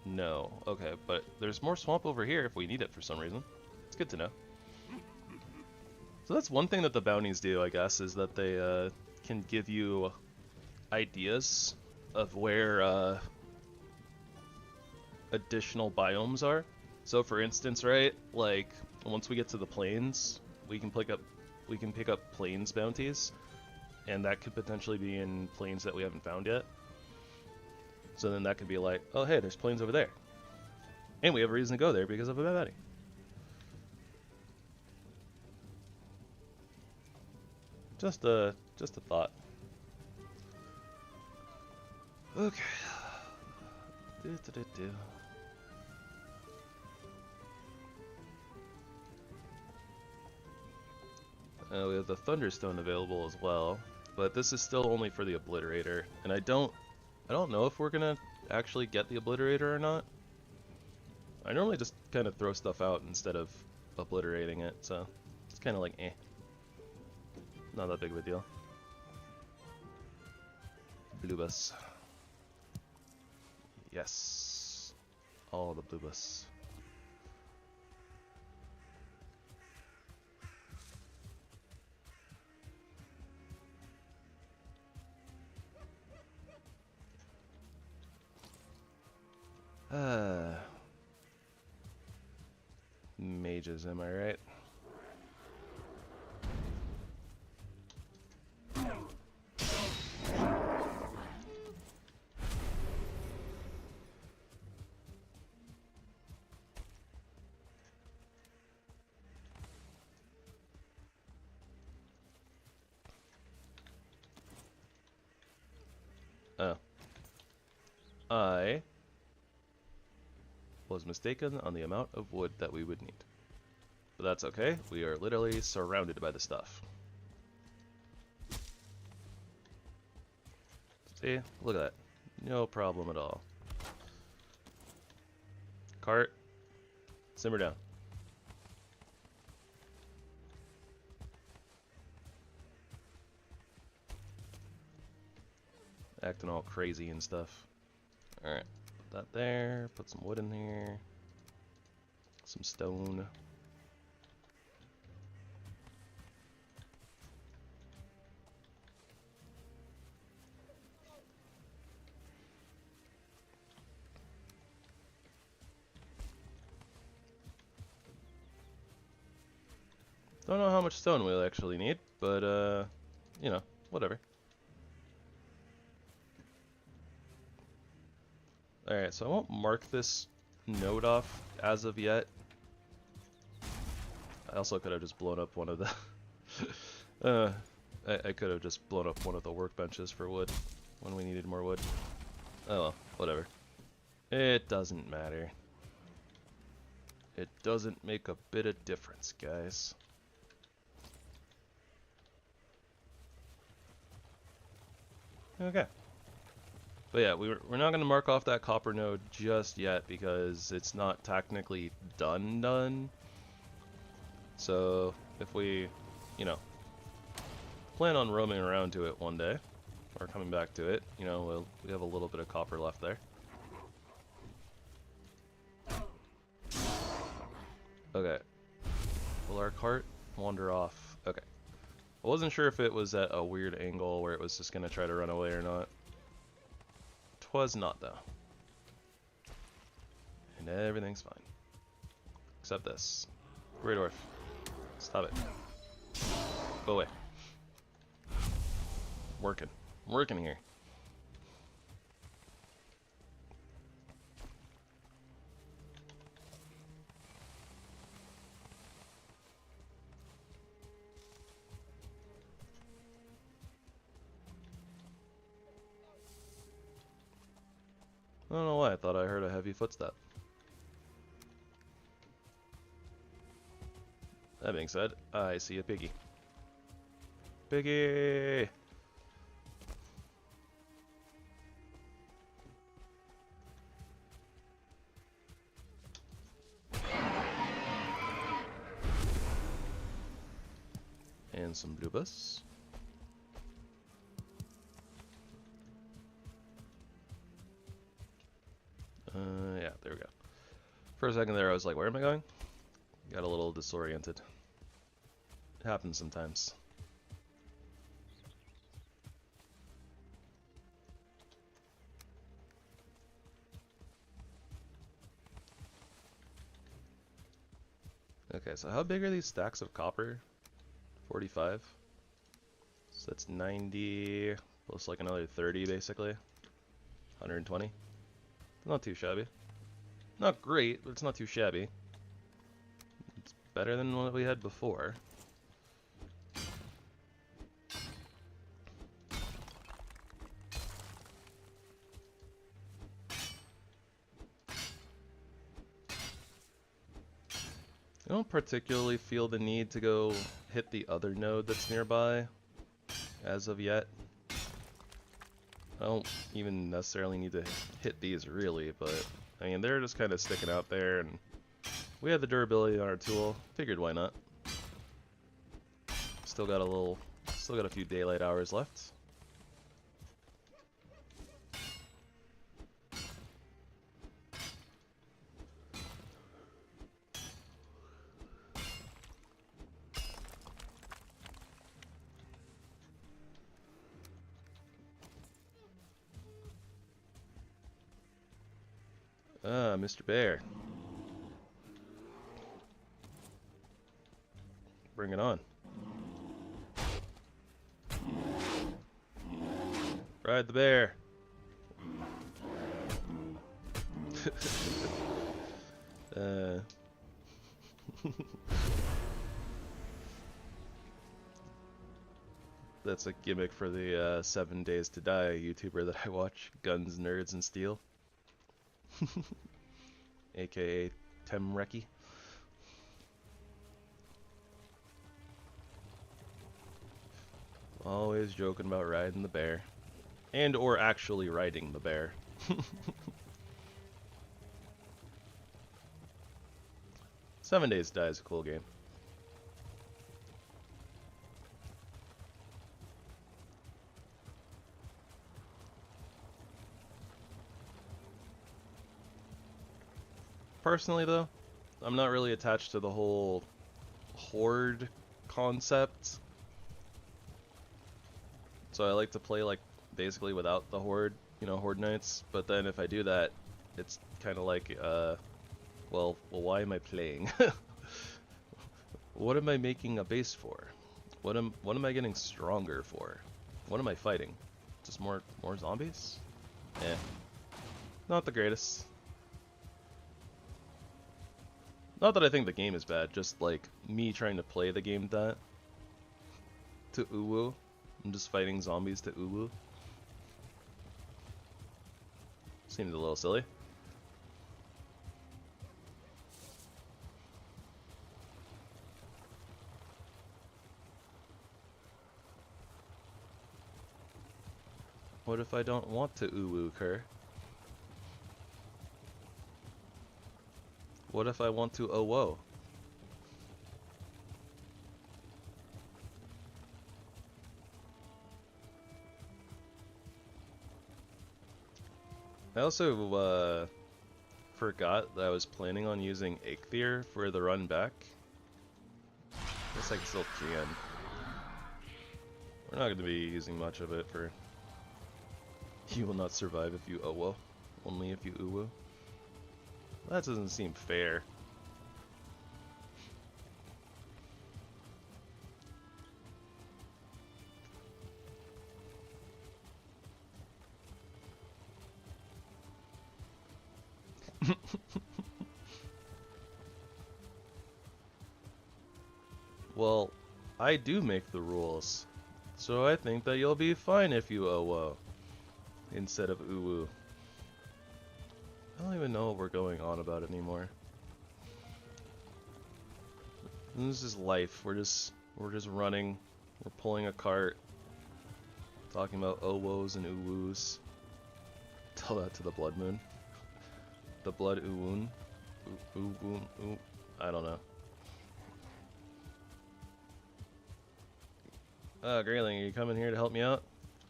S1: No. Okay, but there's more swamp over here if we need it for some reason. It's good to know. So that's one thing that the bounties do, I guess, is that they can give you ideas of where additional biomes are. So for instance, right, like once we get to the plains, we can pick up plains bounties, and that could potentially be in plains that we haven't found yet. So then that could be like, oh hey, there's plains over there, and we have a reason to go there because of a bounty. Just a thought. Okay. We have the Thunderstone available as well, but this is still only for the Obliterator, and I don't know if we're gonna actually get the Obliterator or not. I normally just kind of throw stuff out instead of obliterating it, so it's kind of like eh. Not that big of a deal. Blue bus. Yes. All the blue bus. Mages, am I right? Oh. I was mistaken on the amount of wood that we would need. But that's okay, we are literally surrounded by the stuff. See? Look at that. No problem at all. Cart. Simmer down. Acting all crazy and stuff. Alright, put that there, put some wood in here. Some stone. Don't know how much stone we'll actually need, but you know, whatever. Alright, so I won't mark this node off as of yet. I also could have just blown up one of the I could have just blown up one of the workbenches for wood when we needed more wood. Oh well, whatever. It doesn't matter. It doesn't make a bit of difference, guys. Okay. But yeah, we're not going to mark off that copper node just yet because it's not technically done. So if we, you know, plan on roaming around to it one day, or coming back to it, you know, we have a little bit of copper left there. Okay. Will our cart wander off? Okay. I wasn't sure if it was at a weird angle where it was just going to try to run away or not. Twas not, though. And everything's fine. Except this. Grey Dwarf. Stop it. Go away. Working. Working here. I don't know why I thought I heard a heavy footstep. That being said, I see a piggy. Piggy! And some blue bus. Yeah, there we go. For a second there I was like, where am I going? Got a little disoriented. It happens sometimes. Okay, so how big are these stacks of copper? 45. So that's 90 plus like another 30 basically. 120. Not too shabby. Not great, but it's not too shabby. It's better than what we had before. I don't particularly feel the need to go hit the other node that's nearby as of yet. I don't even necessarily need to hit these really, but I mean they're just kind of sticking out there, and we had the durability on our tool. Figured why not. Still got a few daylight hours left. Ah, Mr. Bear. Bring it on. Ride the bear. That's a gimmick for the 7 Days to Die YouTuber that I watch, Guns, Nerds, and Steel. AKA Temreki. Always joking about riding the bear. And or actually riding the bear. 7 Days to Die is a cool game. Personally though, I'm not really attached to the whole horde concept. So I like to play like basically without the horde, you know, horde nights. But then if I do that, it's kind of like, well, why am I playing? What am I making a base for? What am I getting stronger for? What am I fighting? Just more zombies? Eh. Not the greatest. Not that I think the game is bad, just like me trying to play the game that to uwu. I'm just fighting zombies to uwu. Seems a little silly. What if I don't want to uwu, Kerr? What if I want to owo? I also forgot that I was planning on using Eikthyr for the run back. Guess I still can. We're not going to be using much of it for... You will not survive if you owo. Only if you uwu. That doesn't seem fair. Well, I do make the rules, so I think that you'll be fine if you owo instead of uwu. I don't even know what we're going on about anymore. This is life. We're just running. We're pulling a cart, talking about owos and uwus. Tell that to the blood moon. The blood uwun. I don't know. Grayling, are you coming here to help me out?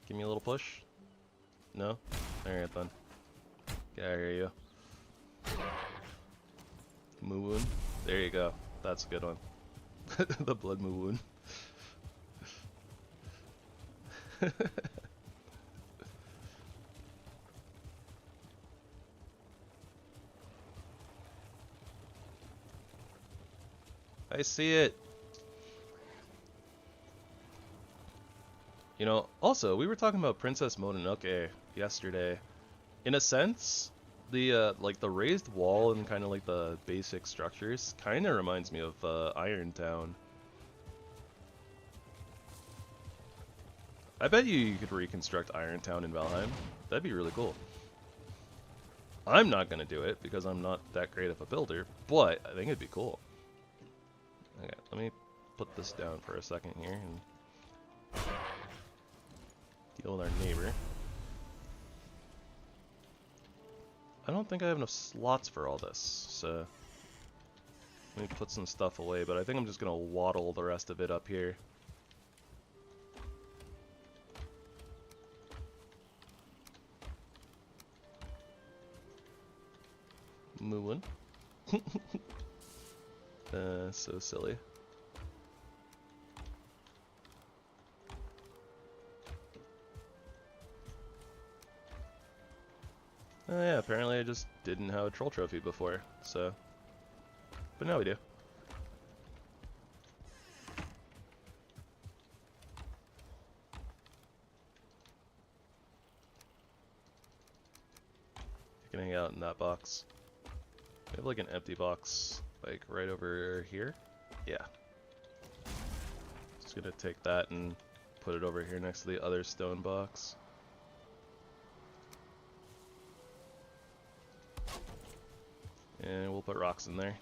S1: Give me a little push? No? Alright then. Get out of here, you. Muwoon. There you go. That's a good one. The blood Muwoon. I see it. You know, also, we were talking about Princess Mononoke yesterday. In a sense, the like the raised wall and kind of like the basic structures kind of reminds me of Irontown. I bet you could reconstruct Irontown in Valheim. That'd be really cool. I'm not gonna do it because I'm not that great of a builder, but I think it'd be cool. Okay, let me put this down for a second here and deal with our neighbor. I don't think I have enough slots for all this, so let me put some stuff away, but I think I'm just gonna waddle the rest of it up here. Mooin. So silly. Oh yeah, apparently I just didn't have a troll trophy before, so... But now we do. You can hang out in that box. We have like an empty box, like right over here. Yeah. Just gonna take that and put it over here next to the other stone box. And we'll put rocks in there.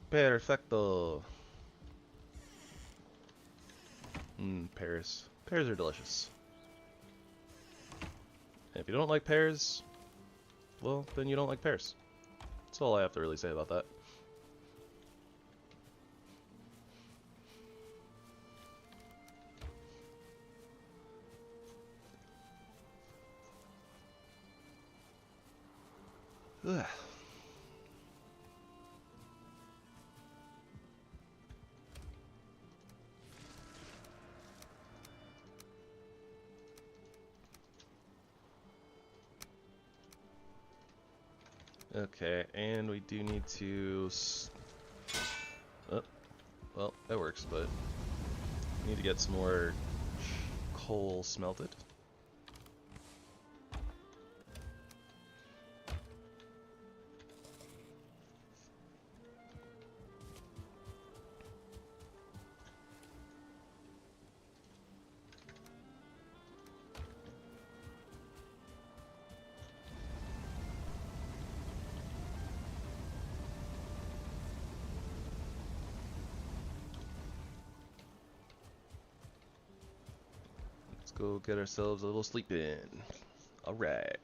S1: Perfecto. Pears. Pears are delicious. And if you don't like pears, well, then you don't like pears. That's all I have to really say about that. Ugh. Okay, and we do need to... Oh, well, that works, but we need to get some more coal smelted. Go get ourselves a little sleep in. Alright.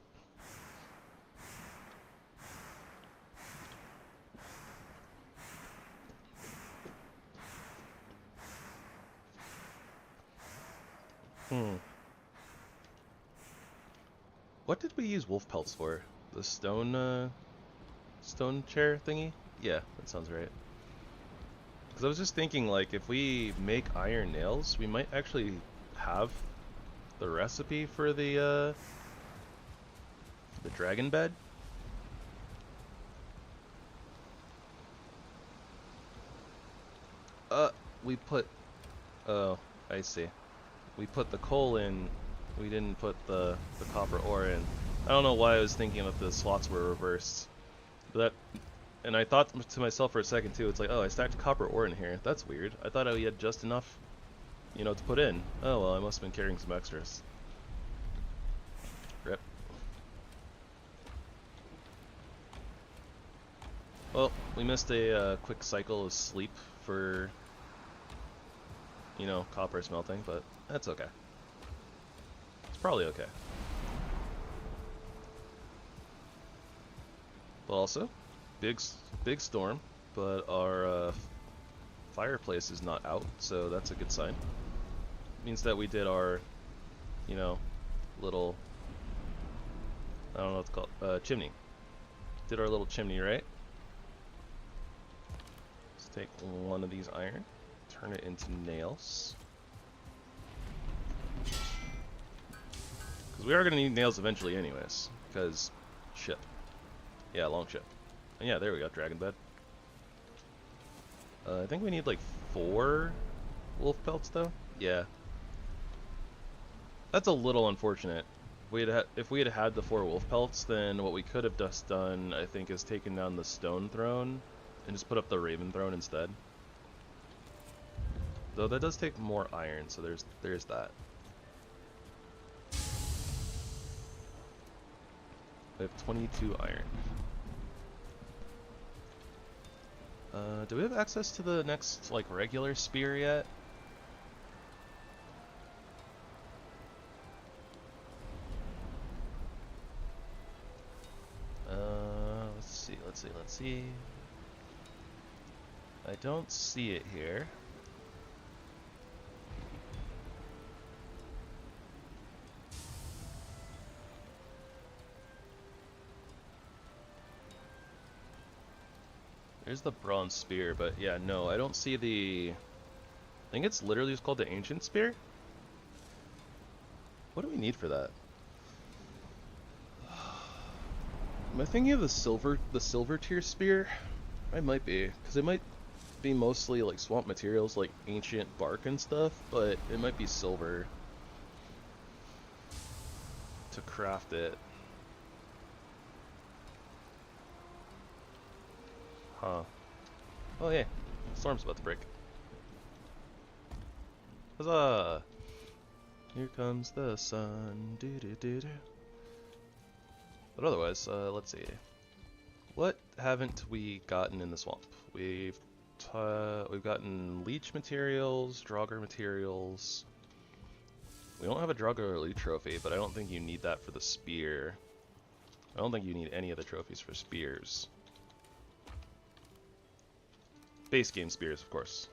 S1: What did we use wolf pelts for? The stone chair thingy? Yeah, that sounds right. Because I was just thinking, like, if we make iron nails, we might actually have the recipe for the dragon bed. We put... Oh, I see. We put the coal in, we didn't put the copper ore in. I don't know why I was thinking that the slots were reversed. But and I thought to myself for a second too, it's like, oh, I stacked copper ore in here. That's weird. I thought I had just enough, you know, to put in. Oh well, I must have been carrying some extras. Rip. Well, we missed a quick cycle of sleep for, you know, copper smelting, but that's okay. It's probably okay. But also, big storm, but our fireplace is not out, so that's a good sign. It means that we did our, you know, little, I don't know what it's called, chimney. Did our little chimney, right? Let's take one of these iron, turn it into nails. Because we are going to need nails eventually anyways. Because, ship. Yeah, long ship. And yeah, there we go, dragon bed. I think we need like 4 wolf pelts though. Yeah. That's a little unfortunate. If we had had the 4 wolf pelts, then what we could have just done, I think, is taken down the stone throne and just put up the raven throne instead. Though that does take more iron, so there's that. We have 22 iron. Do we have access to the next, like, regular spear yet? Let's see. I don't see it here. There's the bronze spear, but yeah, no, I don't see the... I think it's literally just called the ancient spear? What do we need for that? Am I thinking of the silver tier spear? I might be, because it might be mostly like swamp materials, like ancient bark and stuff, but it might be silver to craft it. Huh. Oh yeah, storm's about to break. Huzzah! Here comes the sun. Doo -doo -doo -doo. But otherwise, let's see. What haven't we gotten in the swamp? We've gotten leech materials, draugr materials. We don't have a draugr elite trophy, but I don't think you need that for the spear. I don't think you need any of the trophies for spears. Base game spears, of course.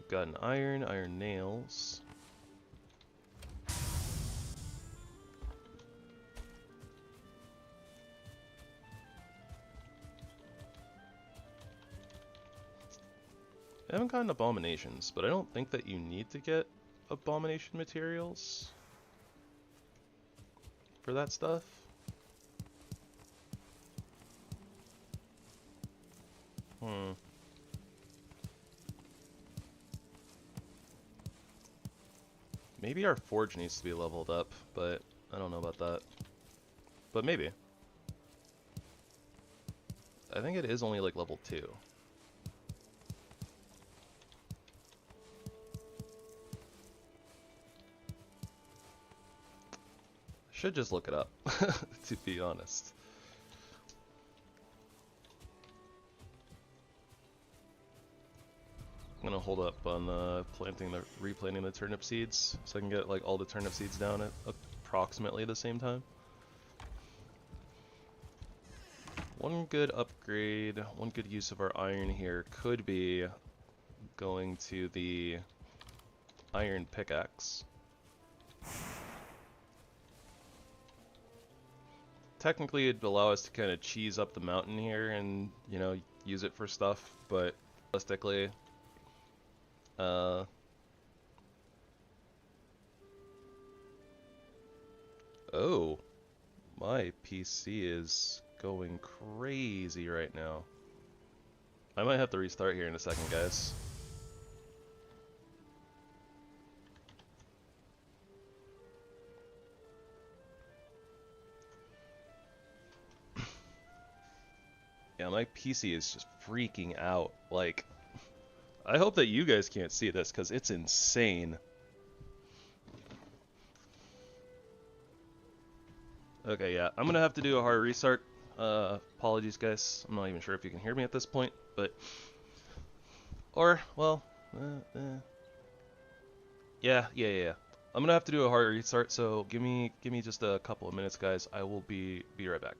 S1: We've got an iron nails. I haven't gotten abominations, but I don't think that you need to get abomination materials for that stuff. Maybe our forge needs to be leveled up, but I don't know about that. But maybe. I think it is only like level 2. Should just look it up, to be honest. I'm gonna hold up on replanting the turnip seeds, so I can get like all the turnip seeds down at approximately the same time. One good upgrade, one good use of our iron here could be going to the iron pickaxe. Technically, it'd allow us to kind of cheese up the mountain here and, you know, use it for stuff, but realistically, oh, my PC is going crazy right now. I might have to restart here in a second, guys. Yeah, my PC is just freaking out. Like, I hope that you guys can't see this, because it's insane. Okay, yeah, I'm gonna have to do a hard restart. Apologies, guys. I'm not even sure if you can hear me at this point, but... Or, well... Yeah. I'm gonna have to do a hard restart, so give me just a couple of minutes, guys. I will be right back.